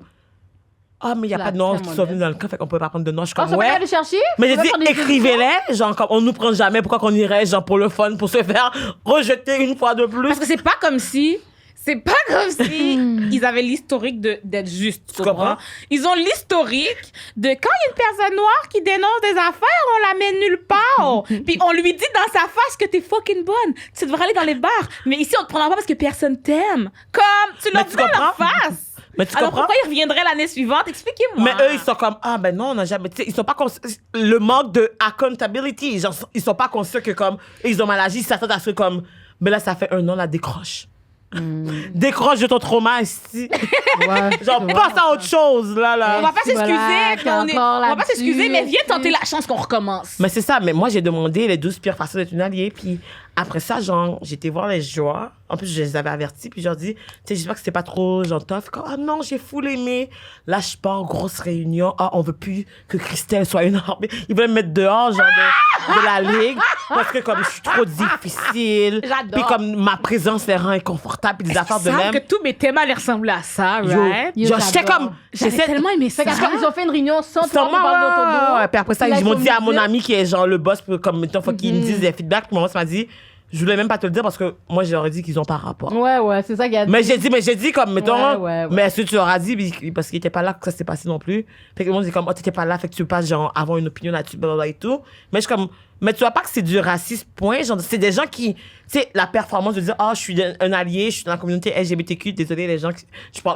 ah, mais il n'y a La pas de noirs très qui sont venus dans le camp, fait qu'on peut pas prendre de noirs. Je suis Ah, comme ça va ouais. aller chercher? Mais j'ai Ça va dit, faire des écrivez-les, genre, comme on nous prend jamais, pourquoi qu'on irait, genre, pour le fun, pour se faire rejeter une fois de plus. Parce que c'est pas comme si ils avaient l'historique d'être justes. Tu comprends? Ils ont l'historique de quand il y a une personne noire qui dénonce des affaires, on la met nulle part. Puis on lui dit dans sa face que t'es fucking bonne. Tu devrais aller dans les bars. Mais ici, on te prendra pas parce que personne t'aime. Comme, tu leur Mais dis tu dans leur comprends? face. Mais tu Alors comprends? pourquoi ils reviendraient l'année suivante? Expliquez-moi. Mais eux, ils sont comme, ah ben non, on n'a jamais, tu sais, ils sont pas le manque de accountability, genre, ils sont pas conscients que comme, ils ont mal agi, ils s'attendent à ce que comme, mais là, ça fait un an, là, décroche. Décroche de ton trauma ici. Ouais, Genre, c'est passe vrai. à autre chose, là, là. On va pas s'excuser. Voilà, mais on encore va pas s'excuser, mais là-dessus. viens tenter la chance qu'on recommence. Mais c'est ça, mais moi, j'ai demandé les 12 pires façons d'être une alliée, puis après ça, genre, j'étais voir les joueurs. En plus, je les avais avertis, puis je leur dis, tu sais, j'espère que c'était pas trop, genre, tough. Comme, ah non, j'ai full aimé. Là, je pars, grosse réunion. Ah, on veut plus que Christelle soit une arbitre. Ils veulent me mettre dehors, genre, de la ligue, parce que comme je suis trop difficile. J'adore. Puis comme ma présence les rend inconfortable, puis des affaires de Ils savent même. que tous mes thèmes allaient ressembler à ça, Yo, right? Yo, genre, j'étais j'adore. comme, J'avais j'essaie tellement aimé ça. Fait qu'après, ils ont fait une réunion sans toi Sans pour parler moi, d'auto ouais. Puis après ça, Puis là, ils m'ont ils dit à ont mon dit- ami qui est genre le boss, pour, comme, mettons, faut qu'il me dise des feedbacks. Puis mon boss m'a dit, je voulais même pas te le dire parce que moi, j'aurais dit qu'ils ont pas rapport. Ouais, c'est ça qu'il a dit. Mais j'ai dit comme, mettons, Ouais. mais est-ce que tu leur as dit, parce qu'il était pas là que ça s'est passé non plus. Fait que le monde dit comme, oh, t'étais pas là, fait que tu peux pas, genre, avoir une opinion là-dessus, blablabla et tout. Mais je suis comme, mais tu vois pas que c'est du racisme, point. Genre, c'est des gens qui, tu sais, la performance de dire, oh, je suis un allié, je suis dans la communauté LGBTQ, désolé les gens,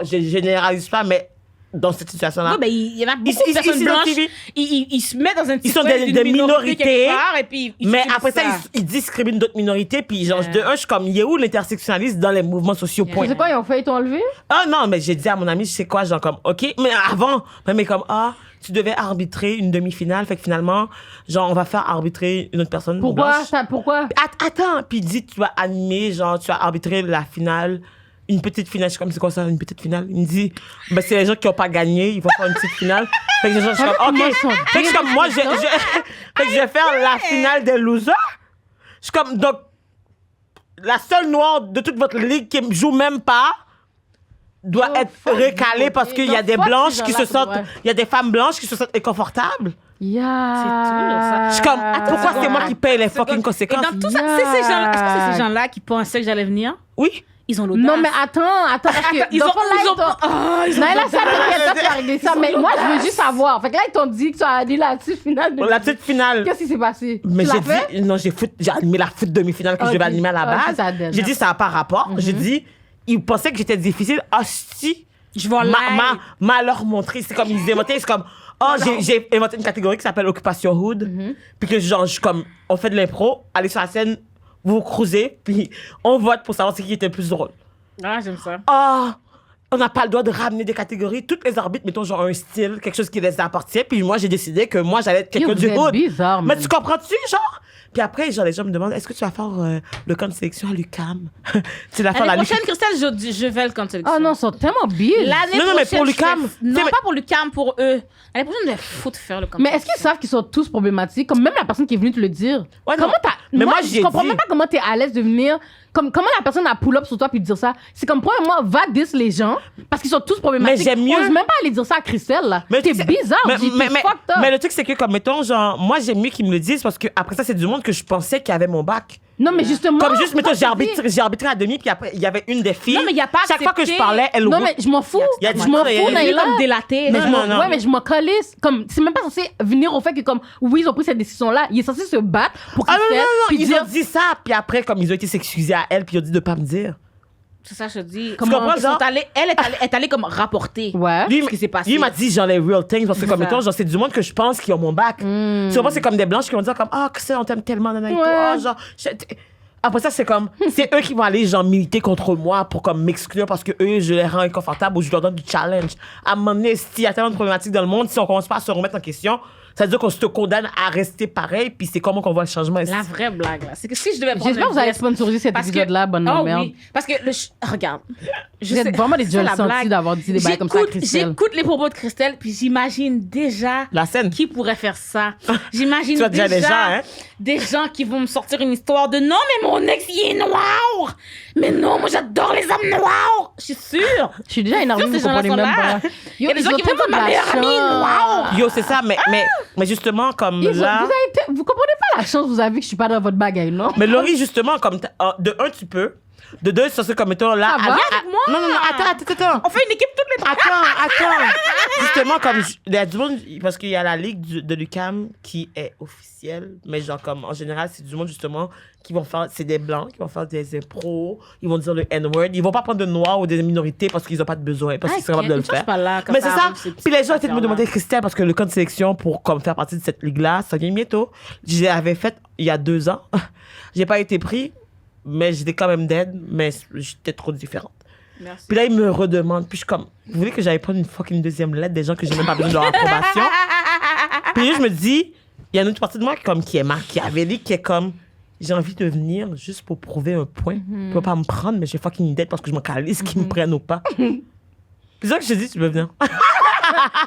je généralise pas, mais dans cette situation-là. Ouais, ben, il y en a beaucoup Ils- de personnes ils blanches. s'identifient. Ils se mettent dans un petit Ils sont coin des d'une minorités, quelque part, et puis ils Mais filment après ça, ils discriminent d'autres minorités. Puis, genre, Yeah. de un, je suis comme, il y a où l'intersectionnalisme dans les mouvements sociaux, Yeah. point. C'est quoi, ils ont fait, ils t'ont enlevé? Ah non, mais j'ai dit à mon ami, je sais quoi, genre, comme, OK. Mais avant, mais comme, ah, tu devais arbitrer une demi-finale. Fait que finalement, genre, on va faire arbitrer une autre personne. Pourquoi? blanche. Pourquoi? Attends, puis il dit, tu vas animer, genre, tu vas arbitrer la finale. Une petite finale, je suis comme, c'est quoi ça, une petite finale? Il me dit, ben, c'est les gens qui n'ont pas gagné, ils vont faire une petite finale. Fait que je suis comme, Comment OK. ils sont Fait que je suis comme, moi, fait que je vais faire la finale des losers. Je suis comme, donc, la seule noire de toute votre ligue qui joue même pas doit Oh, être fuck recalée you, parce ok. qu'il y a Donc, des fuck blanches ces qui se gens-là, sentent, ouais. il y a des femmes blanches qui se sentent inconfortables. Yeah. C'est tout, ça. Je suis comme, pourquoi c'est moi qui paye les fucking Et conséquences? dans tout ça, c'est ces gens-là. Est-ce que c'est ces gens-là qui pensaient que j'allais venir? Oui. Ils ont l'audace. Non, mais attends, parce que... Ils ont. dans le fond, là, Ils ont. Non, là, ça, t'inquiète pas, tu vas régler ça. Mais moi, je veux juste savoir. Fait que là, ils t'ont dit que tu as annulé la petite finale. De... La petite finale. Qu'est-ce qui s'est passé? Mais Tu j'ai l'as fait? dit, non, j'ai animé la foot demi-finale que je Ok. devais animer à la Ok, base. ça donne. J'ai dit, ça n'a pas rapport. J'ai dit, ils pensaient que j'étais difficile. Hostie. Je vais M'a leur montré. C'est comme, ils inventaient, c'est comme, oh, j'ai inventé une catégorie qui s'appelle Occupation Hood. Puis que, genre, je suis comme, on fait de l'impro, allez sur la scène, vous cruisez, puis on vote pour savoir c'est qui était le plus drôle. Ah, j'aime ça. Ah! on n'a pas le droit de ramener des catégories. Toutes les arbitres, mettons, genre un style, quelque chose qui les appartient. Puis moi, j'ai décidé que moi, j'allais être quelqu'un du hood. Bizarre, Mais tu comprends-tu, genre? Puis après, genre, les gens me demandent, est-ce que tu vas faire le camp de sélection à l'UQAM? Tu vas faire L'année la prochaine, Christelle, je vais le camp de sélection. Oh non, ils sont tellement bises. L'année Non, mais prochaine, pour l'UQAM. Non, pas pour l'UQAM, pour eux. L'année prochaine, je vais foutre faire le camp. Mais est-ce qu'ils savent qu'ils sont tous problématiques? Comme même la personne qui est venue te le dire. Ouais, non. Comment t'as. Mais moi, je j'ai comprends dit- même pas comment t'es à l'aise de venir. Comment la personne a pull-up sur toi puis dire ça. C'est comme, premièrement, va diss les gens parce qu'ils sont tous problématiques. Mais j'aime mieux- Ose même pas aller dire ça à Christelle, là. Mais T'es tu sais- bizarre, t'es fucked up. mais le truc, c'est que, comme, mettons, genre, moi, j'aime mieux qu'ils me le disent parce que après ça, c'est du monde que je pensais qu'il avait mon bac. Non, mais justement. Comme juste, mettons, pourquoi tu dis- j'ai arbitré à demi, puis après, il y avait une des filles. Non, mais il y a pas Chaque fois que je accepté. parlais, elle Non, ouvre- mais je m'en fous. Il y a Je du- m'en il y a fous, du- Naïla. comme délaté. Mais Non, je m'en- non, non. Ouais, mais je m'en calisse. Comme, c'est même pas censé venir au fait que, comme, oui, ils ont pris cette décision-là. Il est censé se battre pour Ah non, Christelle. non, non, puis ils dire. ont dit ça, puis après, comme ils ont été s'excuser à elle, puis ils ont dit de pas me dire. C'est ça, je te dis. comprends, Ils sont genre? allés- Elle est allée comme rapporter. Ouais. Lui, ce qui s'est passé. lui, il m'a dit, genre, les real things, parce que, comme, ça. mettons, genre, c'est du monde que je pense qui ont mon bac. Hmm. Tu vois, c'est comme des blanches qui vont dire, comme, ah, que ça, on t'aime tellement, nanana, et tout. Ouais. Ah, genre, après ça, c'est comme, c'est eux qui vont aller, genre, militer contre moi pour, comme, m'exclure parce que eux, je les rends inconfortables ou je leur donne du challenge. À un moment donné, s'il y a tellement de problématiques dans le monde, si on commence pas à se remettre en question, ça veut dire qu'on se condamne à rester pareil, puis c'est comment qu'on voit le changement ici. La vraie blague, là, c'est que si je devais prendre J'espère que un vous allez guest- sponsoriser cet parce que- épisode-là, bonne Oh merde. oui, parce que, regarde. Vous êtes vraiment des c'est ça, la jeunes sentis blague. d'avoir dit des bails comme ça à Christelle. J'écoute les propos de Christelle, puis j'imagine déjà La scène. qui pourrait faire ça. J'imagine Tu vois déjà les gens, hein? des gens qui vont me sortir une histoire de non, mais mon ex, il est noir. Mais non, moi, j'adore les hommes noirs. Je suis sûre. Je suis déjà énervée, Sûr, vous ces gens-là comprenez sont même là. pas. Il y a des gens ils ont qui vont dire, tellement de ma la meilleure amie est chance. noire. Yo, c'est ça, mais justement, comme Ils ont- là. vous comprenez pas la chance que vous avez que je suis pas dans votre bagaille, non? Mais Laurie, justement, comme de un, tu peux. De deux, c'est comme mettons là. Ça va? Avec moi. Non, non, non, attends. On fait une équipe toutes les trois. Attends. Justement, comme il y a du monde, parce qu'il y a la ligue de l'UQAM qui est officielle, mais genre, comme en général, c'est du monde justement qui vont faire. C'est des blancs qui vont faire des impros, ils vont dire le N-word, ils vont pas prendre de noirs ou des minorités parce qu'ils ont pas de besoin, parce qu'ils sont capables de le faire. Mais c'est ça. Puis les gens étaient de me demander, Christelle, parce que le camp de sélection pour comme faire partie de cette ligue-là, ça vient bientôt. Je l'avais fait il y a 2 ans. J'ai pas été pris, mais j'étais quand même dead, mais j'étais trop différente. Merci. Puis là, ils me redemandent. Puis je suis comme, vous voulez que j'aille prendre une fucking deuxième lettre des gens que j'ai même pas besoin de leur approbation? Puis là, je me dis, il y a une autre partie de moi qui est machiavélique, qui est comme, j'ai envie de venir juste pour prouver un point. Tu peux pas me prendre, mais j'ai fucking une dette parce que je m'en calisse qu'ils me prennent ou pas. C'est ça que je te dis, tu veux venir.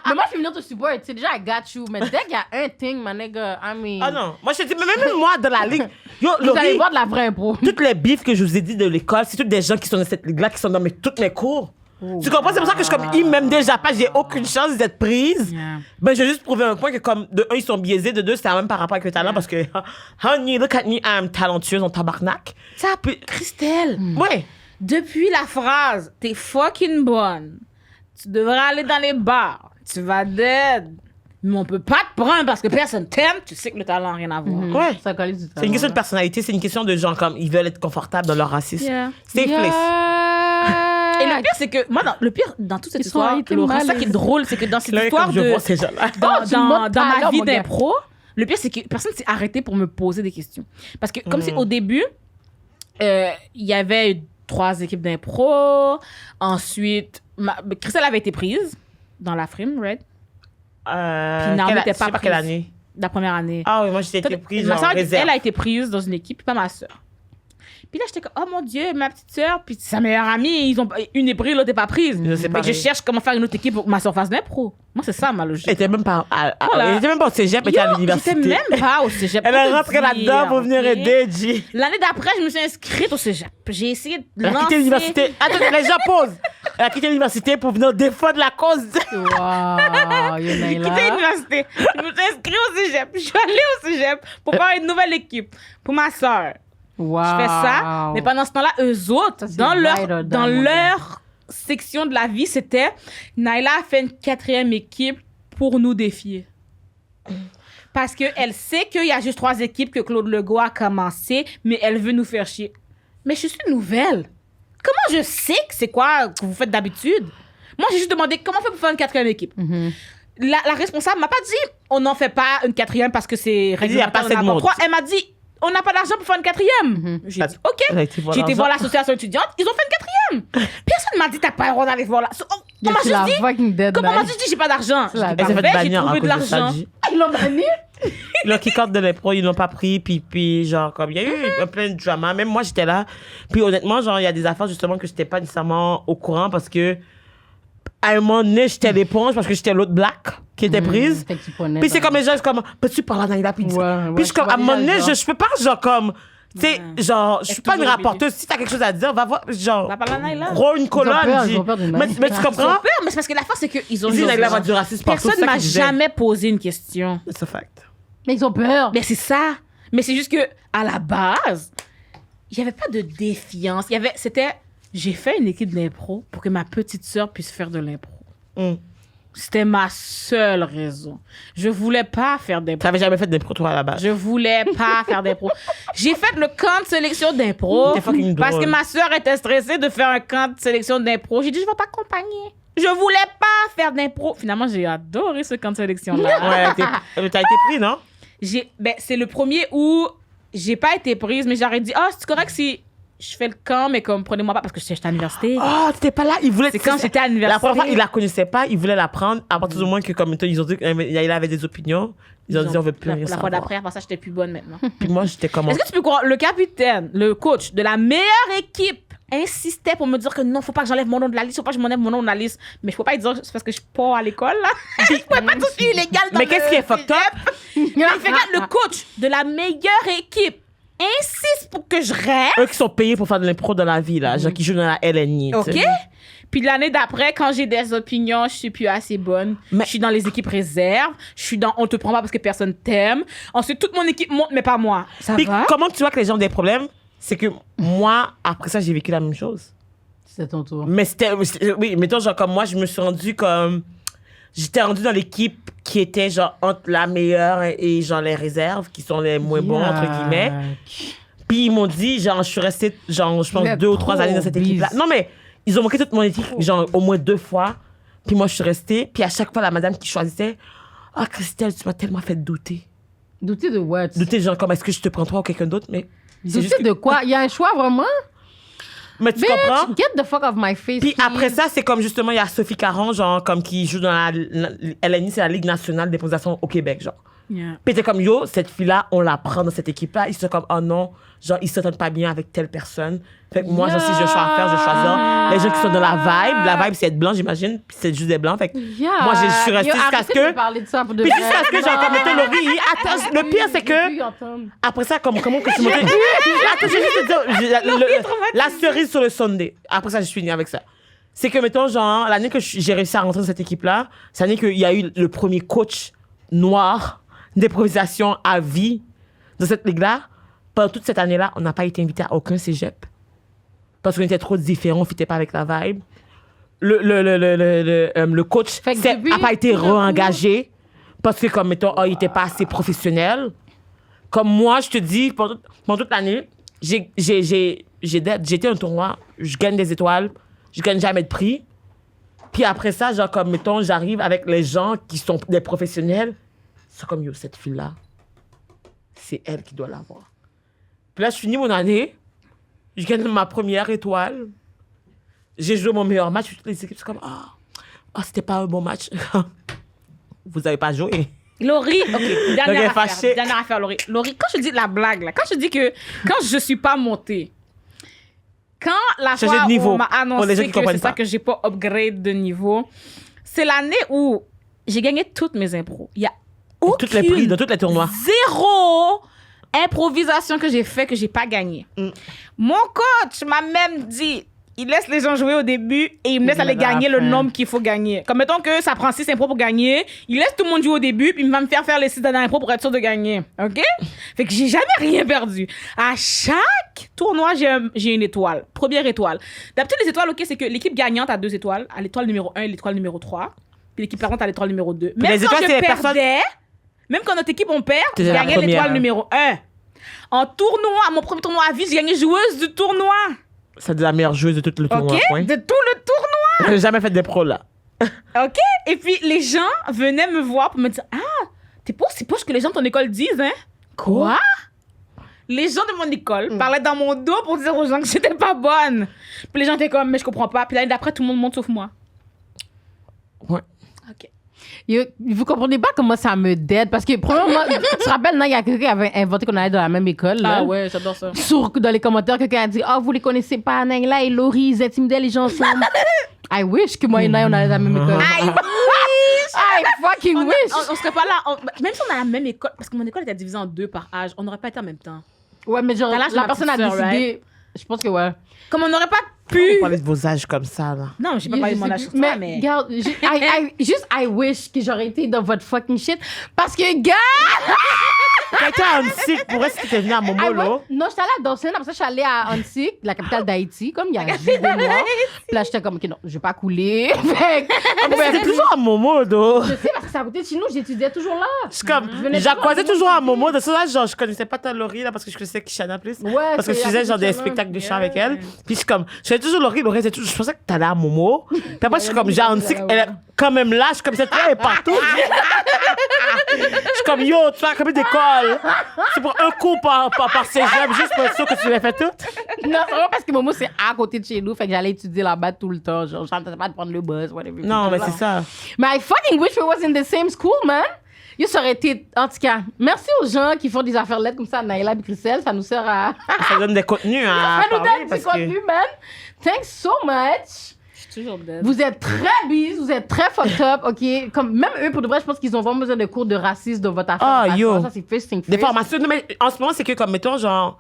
Mais moi, je vais venir te support. Tu sais, déjà, I got you. Mais dès qu'il y a un thing, my nigga, I mean. Ah non, moi je te dis, mais même moi dans la ligue, yo, Vous allez Laurie, voir de la vraie impro. toutes les bifs que je vous ai dit de l'école, c'est toutes des gens qui sont dans cette ligue-là, qui sont dans toutes mes cours. Tu comprends? C'est pour ça que je suis comme, ils m'aiment déjà pas, j'ai aucune chance d'être prise. Yeah. Ben, je vais juste prouver un point que, comme, de un, ils sont biaisés, de deux, c'est même par rapport avec le talent, parce que, honey, look at me, I'm talentueuse en tabarnak. Ça, Christelle, Ouais. depuis la phrase « T'es fucking bonne, tu devrais aller dans les bars, tu vas dead, mais on peut pas te prendre parce que personne t'aime, tu sais que le talent n'a rien à voir. Ouais. Ça colle du C'est une question de personnalité, c'est une question de gens, comme, ils veulent être confortables dans leur racisme. Yeah. Safe place. Et le pire, c'est que, moi, le pire dans toute cette Ils sont histoire, été Laura, ça qui est malaisés. drôle, c'est que dans cette Là, histoire comme je de... vois ces gens-là. dans ma alors, vie mon gars. d'impro, le pire, c'est que personne s'est arrêté pour me poser des questions. Parce que, comme c'est au début, il y avait 3 équipes d'impro. Ensuite, Christelle avait été prise dans la frime, right? Puis Naomi n'était je sais pas pas quelle prise. année. La première année. Ah oui, moi, j'étais été prise Ma en soeur, réserve. elle a été prise dans une équipe, puis pas ma soeur. Puis là, j'étais comme, oh mon Dieu, ma petite soeur, puis sa meilleure amie, une est prise, l'autre n'est pas prise. Je sais Fait pas. que je cherche comment faire une autre équipe pour que ma soeur fasse d'impro. Moi, c'est ça ma logique. Elle était même pas, Voilà. elle était même pas au cégep, elle était à Yo, l'université. j'étais même pas au cégep. Elle pour est te rentrée dire, là-dedans pour venir ok? aider, G. L'année d'après, je me suis inscrite au cégep. J'ai essayé de Elle a quitté lancer... l'université. Attends, les gens posent. Elle a quitté l'université pour venir défendre la cause. Wow, you J'ai quitté Naila. l'université. Je me suis inscrite au cégep. Je suis allée au cégep pour faire une nouvelle équipe pour ma soeur. Wow. Je fais ça. Mais pendant ce temps-là, eux autres, Ça, c'est dans ride or leur, die, dans mon gars. leur section de la vie, c'était Naila a fait une 4e équipe pour nous défier. Parce qu'elle sait qu'il y a juste 3 équipes que Claude Legault a commencé, mais elle veut nous faire chier. Mais je suis nouvelle. Comment je sais que c'est quoi que vous faites d'habitude? Moi, j'ai juste demandé comment on fait pour faire une 4e équipe. La responsable m'a pas dit on n'en fait pas une 4e parce que c'est Elle dit, y a pas réglementaire, assez de on en a monde. 3. Elle m'a dit on n'a pas d'argent pour faire une quatrième. J'ai dit, OK. Elle a été voir J'ai été l'argent. voir l'association étudiante, ils ont fait une quatrième. Personne m'a dit, t'as pas le droit d'aller voir la. Comment C'est je la dis? fucking dead Comment night. je dis, j'ai pas d'argent? C'est la J'ai dead Elle s'est fait j'ai bannir à trouvé de cause de ça. l'argent. J. Ils l'ont banni? Le kick-out de l'impro, ils l'ont pas pris, puis genre, comme, il y a eu plein de drama. Même moi, j'étais là. Puis honnêtement, genre, il y a des affaires, justement, que j'étais pas nécessairement au courant parce que, à un moment donné, j'étais l'éponge parce que j'étais l'autre black qui était prise. Fait que tu prenais Puis c'est dans- comme les gens, c'est comme, peux-tu parler à Naïla? Puis, Ouais, puis je suis comme, tu à un moment donné, vois je peux pas, genre, comme, tu sais, genre, je suis pas une toujours rapporteuse. Si t'as quelque chose à dire, va voir, genre, Va parler à Naïla. prends une colonne. peur, dis- ils ont peur de mais, Naïla. mais tu Ils ont comprends? peur, mais c'est parce que la force, c'est qu'ils ont Ils disent Naïla va du racisme partout. Personne c'est ça m'a qu'ils disaient. jamais posé une question. C'est un fact. Mais ils ont peur. Mais c'est ça. Mais c'est juste que à la base, il y avait pas de défiance. C'était, j'ai fait une équipe d'impro pour que ma petite sœur puisse faire de l'impro. Mm. C'était ma seule raison. Je voulais pas faire d'impro. T'avais jamais fait d'impro, toi, à la base. Je voulais pas faire d'impro. J'ai fait le camp de sélection d'impro T'es fucking parce que drôle. ma sœur était stressée de faire un camp de sélection d'impro. J'ai dit, je vais t'accompagner. Je voulais pas faire d'impro. Finalement, j'ai adoré ce camp de sélection-là. Ouais, t'as été pris, non? C'est le premier où j'ai pas été prise, mais j'aurais dit, c'est correct si je fais le camp, mais comme prenez-moi pas parce que j'étais à l'université. Oh, t'étais pas là. Il voulait. C'est quand j'étais à l'université. La première fois, il la connaissait pas. Il voulait la prendre. À partir du moment que, comme ils ont dit qu'il avait des opinions, ils ont dit on veut plus rien La fois savoir. d'après, après ça, j'étais plus bonne maintenant. Puis moi, j'étais comme. Est-ce que tu peux croire, le capitaine, le coach de la meilleure équipe insistait pour me dire que non, faut pas que j'enlève mon nom de la liste, faut pas que je m'enlève mon nom de la liste. Mais je peux pas lui dire c'est parce que je suis pas à l'école, là. Je pourrais pas tout suivre illégal dans Mais qu'est-ce qui est fucked up? Mais il fait que le coach de la meilleure équipe insiste pour que je reste. Eux qui sont payés pour faire de l'impro dans la vie, là. Genre qui jouent dans la LNI. OK? Puis l'année d'après, quand j'ai des opinions, je suis plus assez bonne. Mais- Je suis dans les équipes réserves. Je suis dans on te prend pas parce que personne t'aime. Ensuite, toute mon équipe monte, mais pas moi. Ça Puis va? comment tu vois que les gens ont des problèmes? C'est que moi, après ça, j'ai vécu la même chose. C'est ton tour. Mais oui, mettons, genre, comme moi, je me suis rendue comme. J'étais rendue dans l'équipe qui était, genre, entre la meilleure et, genre, les réserves, qui sont les moins bons, entre guillemets. Puis ils m'ont dit, genre, je suis restée, genre, je pense, Mais 2 ou 3 années dans cette trop équipe-là. bizarre. Non, mais ils ont manqué toute mon équipe, genre, au moins 2 fois. Puis moi, je suis restée. Puis à chaque fois, la madame qui choisissait, Christelle, tu m'as tellement fait douter. Douter de what? Douter, genre, comme, est-ce que je te prends toi ou quelqu'un d'autre? Mais c'est juste Douter de quoi? Il y a un choix, vraiment? Mais tu comprends? Bitch, get the fuck off my face. Puis please. après ça, c'est comme justement, il y a Sophie Caron, genre, comme qui joue dans la LNI, c'est la Ligue nationale des positions au Québec, genre. Yeah. Puis t'es comme, yo, cette fille-là, on la prend dans cette équipe-là. Ils sont comme, oh non, genre, ils s'entendent pas bien avec telle personne. Fait que moi, genre, si j'ai le choix à faire, je choisis. Les gens qui sont dans la vibe, c'est être blanc, j'imagine, puis c'est juste des blancs. Fait que Yeah. moi, je suis restée Yo, jusqu'à ce arrêtez que. de parler de ça pour de Puis vrai. jusqu'à ce que j'ai comme été Laurie. Attends, le pire, c'est que. Après ça, comment que tu montes. Attends, je vais juste te dire, la cerise sur le Sunday. Après ça, je suis finie avec ça. C'est que, mettons, genre, l'année que j'ai réussi à rentrer dans cette équipe-là, c'est l'année qu'il y a eu le premier coach noir d'improvisation à vie dans cette ligue-là. Pendant toute cette année-là, on n'a pas été invité à aucun cégep. Parce qu'on était trop différents, on ne fitait pas avec la vibe. Le coach Fait que depuis- n'a pas été re-engagé parce que, comme, mettons, il n'était pas assez professionnel. Comme moi, je te dis, pendant toute l'année, j'ai été un tournoi, je gagne des étoiles, je gagne jamais de prix. Puis après ça, genre, comme, mettons, j'arrive avec les gens qui sont des professionnels. C'est comme, yo, cette fille-là, c'est elle qui doit l'avoir. Puis là, je finis mon année, je gagne ma première étoile. J'ai joué mon meilleur match, toutes les équipes sont comme, c'était pas un bon match. Vous avez pas joué. Laurie, OK, dernière fâchée. affaire, Laurie. Laurie, quand je dis la blague, là, quand je dis que quand je suis pas montée, quand la Changer fois de niveau, où on m'a pour les gens annoncé qui que comprennent c'est ça pas. que j'ai pas upgrade de niveau, c'est l'année où j'ai gagné toutes mes impros. Il y a aucune, Tous les prix, dans tous les tournois. zéro improvisation que j'ai fait que j'ai pas gagné. Mon coach m'a même dit, il laisse les gens jouer au début et il me laisse aller gagner le nombre qu'il faut gagner. Comme mettons que ça prend 6 impros pour gagner, il laisse tout le monde jouer au début puis il va me faire les 6 dernières impros pour être sûr de gagner. OK? Fait que j'ai jamais rien perdu. À chaque tournoi, j'ai une étoile. Première étoile. D'habitude, les étoiles, OK, c'est que l'équipe gagnante a 2 étoiles, à l'étoile numéro 1 et l'étoile numéro 3. Puis l'équipe perdante a l'étoile numéro 2. Même les quand étoiles, je c'est les personnes- perdais, même quand notre équipe on perd, je T'étais la gagnais première, l'étoile hein. numéro 1. En tournoi, mon premier tournoi à vie, j'ai gagné joueuse du tournoi. C'est de la meilleure joueuse de tout le tournoi. OK? point. De tout le tournoi. J'ai jamais fait des pros, là. OK? Et puis, les gens venaient me voir pour me dire, c'est pas ce que les gens de ton école disent, hein? Quoi? les gens de mon école parlaient dans mon dos pour dire aux gens que j'étais pas bonne. Puis les gens étaient comme, mais je comprends pas. Puis l'année d'après, tout le monde monte sauf moi. Ouais. OK. Vous comprenez pas comment ça me dead? Parce que, premièrement, tu te rappelles, il y a quelqu'un qui avait inventé qu'on allait dans la même école. Là. Ah ouais, j'adore ça. Dans les commentaires, quelqu'un a dit vous les connaissez pas, Naila et Laurie, ils intimidaient les gens ensemble. I wish que moi et Naila, on allait dans la même école. I fucking wish! On serait pas là. Même si on a la même école, parce que mon école était divisée en 2 par âge, on n'aurait pas été en même temps. Ouais, mais genre, T'as l'âge de la ma personne a petite sœur, décidé. Je pense que ouais. Comme on n'aurait pas Vous pu. parlez de vos âges comme ça, là. Non, j'ai pas parlé de mon âge sur mais, ça, mais. regarde, I wish que j'aurais été dans votre fucking shit. Parce que, gars! Quelqu'un à Hansik, pour est-ce que t'es venu à Momolo? Non, j'étais allée à Dawson, après ça, je suis allée à Hansik, la capitale d'Haïti, comme il y a juste 2 mois. Puis là, j'étais comme, OK, non, je vais pas couler. Fait que- C'était toujours à Momodo. Je sais, parce que c'est à côté de chez nous, j'étudiais toujours là. Je suis comme, venais j'ai toujours croisé à toujours à Momo. Momo. De ça, genre, je connaissais pas ta Laurie, là, parce que je connaissais Kishana plus. Ouais, Parce que je c'est faisais, à genre, des Kishana. spectacles de chant avec elle. Puis je suis comme, je faisais toujours Laurie, je pensais que t'allais à Momo. Puis après, je suis comme, j'ai Hansik, elle est quand même là, je suis comme, cette fille, elle est partout. Je suis comme, yo, tu vas à combien d'école? C'est pour un cours par cégep, juste pour être sûr que tu l'as fait tout. Non, c'est vraiment parce que Momo, c'est à côté de chez nous, fait que j'allais étudier là-bas tout le temps. Genre, je n'entendais pas de prendre le bus, whatever. Non, mais c'est ça. Mais I fucking wish we was in the same school, man. Yo, ça aurait été... En tout cas, merci aux gens qui font des affaires lettres comme ça, Naila et Christelle. Ça nous sert à... Ça donne des contenus à ça nous parler. donne Parce du contenu, que... man. Thanks so much. Je suis toujours dead. Vous êtes très busy, vous êtes très fucked up, OK? Comme, même eux, pour de vrai, je pense qu'ils ont vraiment besoin de cours de racisme dans votre affaire. Ah, Parce que yo. Ça, c'est fisting Des face. formations. Non, mais en ce moment, c'est que, comme, mettons, genre...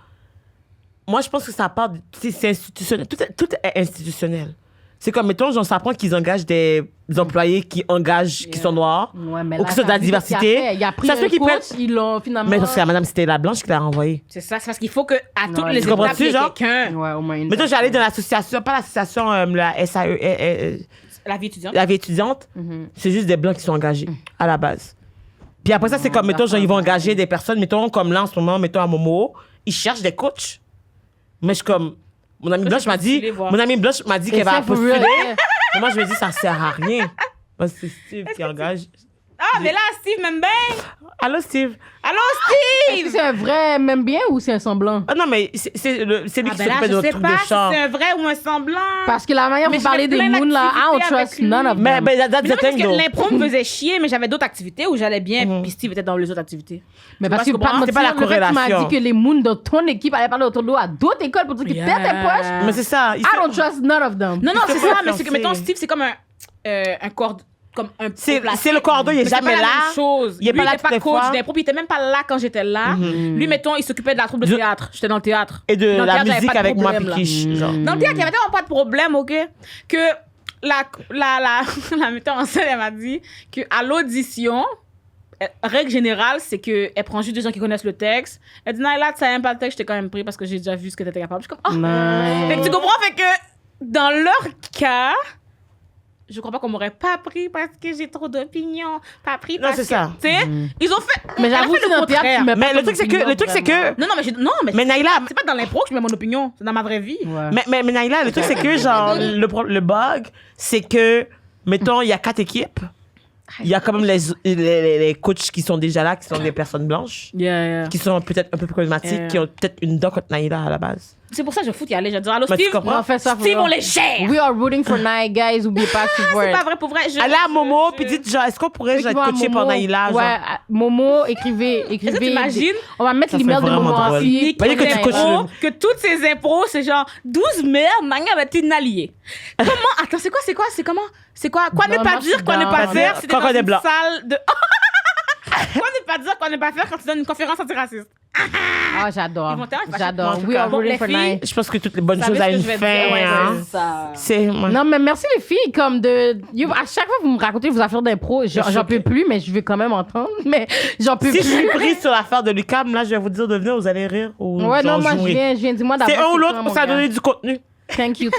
Moi, je pense que ça part... C'est institutionnel. Tout est institutionnel. C'est comme, mettons, genre, ça apprend qu'ils engagent des employés qui engagent, qui sont noirs, Ouais, mais ou là, qui sont de la ça, lui, qu'est-ce qu'il a diversité. fait? Il a pris Ça se un peut qu'ils coach, prennent... ils l'ont finalement... Mais parce que la madame, c'était la blanche qui l'a renvoyé. C'est ça, c'est parce qu'il faut que à toutes Ouais, les tu étapes, comprends-tu, il y ait genre? quelqu'un. Ouais, au moins une Mettons, j'allais dans l'association, pas l'association, la SAE, La vie étudiante. la vie étudiante, c'est juste des blancs qui sont engagés, à la base. Puis après ça, c'est comme, mettons, genre, ils vont engager des personnes, mettons, comme là, en ce moment, mettons, à Momo, ils cherchent des coachs. Mais je suis comme... Mon amie Blanche m'a dit qu'elle va postuler. Mais moi, je me dis, ça sert à rien. Moi, c'est Steve qui engage. Ah, mais là, Steve m'aime bien. Allô, Steve? Allô, Est-ce Steve! que c'est un vrai même bien ou c'est un semblant? Ah non, mais c'est lui Ah, qui ben là, s'occupait de je notre sais truc de pas si chant. c'est un vrai ou un semblant. Parce que la manière Mais dont vous parlez je des fais plein moons, là, I don't d'activités trust avec lui. none of Mais them. that's Mais the non, parce thing, que though. l'impro me faisait chier, mais j'avais d'autres activités où j'allais bien, puis Steve était dans les autres activités. Mais Tu parce que vois ce que pas c'est pas la le fait que tu m'as corrélation. dit que les moons de ton équipe allaient parler autour de à d'autres écoles pour dire que Yeah. t'es tes poches. Mais c'est ça. I don't trust none of them. Non, non, Il c'est se fait ça, mais c'est que, influencer. mettons, Steve, c'est comme un corps. Comme un C'est placé. le cordeau, il Mais est c'est jamais pas la là. même chose. Il est Lui, pas là était toutes les coach fois. d'impro, puis il était même pas là quand j'étais là. Lui, mettons, il s'occupait de la troupe de théâtre. J'étais dans le théâtre. Et de Dans le la théâtre, j'avais musique pas de avec moi, problème, là. Piquiche. Genre. Dans le théâtre, il n'y avait tellement pas de problème, OK? Que la metteur en scène, elle m'a dit qu'à l'audition, règle générale, c'est qu'elle prend juste des gens qui connaissent le texte. Elle dit, Naila, tu savais même pas le texte, je t'ai quand même pris parce que j'ai déjà vu ce que tu étais capable. Je suis comme, oh! Non. Fait que tu comprends, fait que dans leur cas, je crois pas qu'on m'aurait pas pris parce que j'ai trop d'opinions, pas pris Non, parce c'est que... ça. Tu sais, ils ont fait... Mais elle a j'avoue fait que le dans le théâtre, tu contraire. mets pas Mais le ton truc, c'est opinion, que... Non, mais Mais Naila... c'est pas dans l'impro que je mets mon opinion, c'est dans ma vraie vie. Ouais. Mais Naila, le truc, c'est que, genre, le bug, c'est que, mettons, il y a 4 équipes. Il y a quand même les coachs qui sont déjà là, qui sont des personnes blanches, Yeah. qui sont peut-être un peu plus problématiques, qui ont peut-être une dent contre Naila à la base. C'est pour ça que je fous y aller. Je vais dire, allô, Mais tu Steve, comprends? On fait ça pour Steve, eux. on les gère. We are rooting for Nike, guys. Oubliez pas que C'est pas vrai, pour vrai. Allez à Momo, puis dites, genre, est-ce qu'on pourrait genre, être coaché par Naila? Genre? Ouais, Momo, écrivez. Est-ce que t'imagines? On va mettre Ça l'email serait de Momo vraiment en drôle. fille. Voyez que tu coaches impros, que toutes ces impros, c'est genre 12 mères, Nanga va être une alliée. Comment? Attends, c'est quoi? Quoi ne Non, pas moi, je dire, suis quoi ne down. pas faire? Quand C'était on dans est une blanc. salle de... Quoi ne pas dire, quoi ne pas faire quand tu donnes une conférence antiraciste? Ah, j'adore. Ils vont tellement être J'adore. fâchés. We are Bon, rooting les for filles, Nike. Je pense que toutes les bonnes Vous choses savez ont ce une que je fin. vais dire, ouais, hein. c'est ça. C'est... ouais. Non, mais merci les filles, comme de... À chaque fois que vous me racontez vos affaires d'impro, j'en peux plus, mais je veux quand même entendre, mais j'en peux Si je plus. suis prise sur l'affaire de Lucam, là, je vais vous dire de venir, vous allez rire ou Ouais, genre non, moi, jouer. je viens, dis-moi d'abord. C'est un ou quoi, l'autre, mon ça a gars. donné du contenu. Thank you.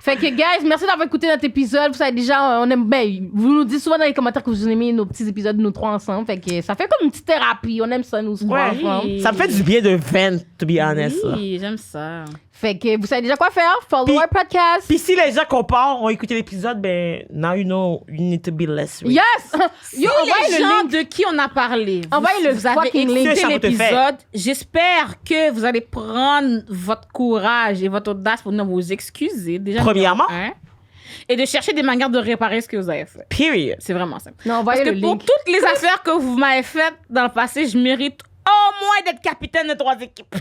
Fait que, guys, merci d'avoir écouté notre épisode. Vous savez déjà, on aime bien. Vous nous dites souvent dans les commentaires que vous aimez nos petits épisodes, nous trois ensemble. Fait que ça fait comme une petite thérapie. On aime ça, nous trois Ouais. ensemble. Ça me fait du bien de vent, to be honest. là. Oui, j'aime ça. Fait que vous savez déjà quoi faire. Follow Puis- our podcast. Puis si les gens comparent, ont écouté l'épisode, ben, now you know, you need to be less rich. Yes! Yo, Si envoyez les le gens link. de qui on a parlé, Envoyez le vous avez fucking link. écouté Ça va te l'épisode, j'espère que vous allez prendre votre courage et votre audace pour nous vous excuser. Déjà, Premièrement. numéro 1, et de chercher des manières de réparer ce que vous avez fait. Period. C'est vraiment ça. Non, Parce envoyez que le pour link. toutes les affaires que vous m'avez faites dans le passé, je mérite au moins d'être capitaine de 3 équipes.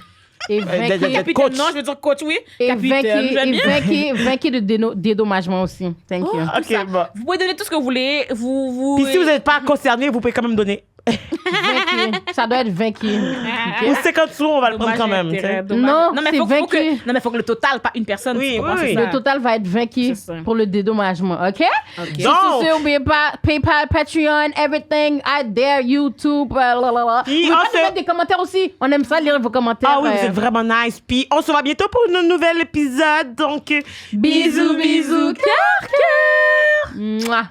Et d'être vainquez, coach. Capitaine, non, je veux dire coach, oui. et Capitaine, j'aime bien. vainquez de dédommagement aussi. Thank you. OK, bon. Vous pouvez donner tout ce que vous voulez. Vous... Puis si vous n'êtes pas concerné, vous pouvez quand même donner. Vainquez. Ça doit être vaincu. Ah, Ou 50 sous, on va le prendre quand même. tu sais. Non, mais c'est faut vaincu. que, non, mais faut que le total, pas une personne. Oui, tu comprends, oui, c'est oui. ça. Le total va être vaincu C'est ça. pour le dédommagement, OK? Ok. Sur Donc, ce, n'oubliez pas PayPal, Patreon, everything out there, YouTube, blablabla. Puis Vous pouvez on pas se- nous mettre des commentaires aussi. On aime ça lire vos commentaires. ah oui, vous êtes vraiment nice. Puis on se voit bientôt pour un nouvel épisode. Donc, Bisous, bisous, cœur, cœur. Mouah.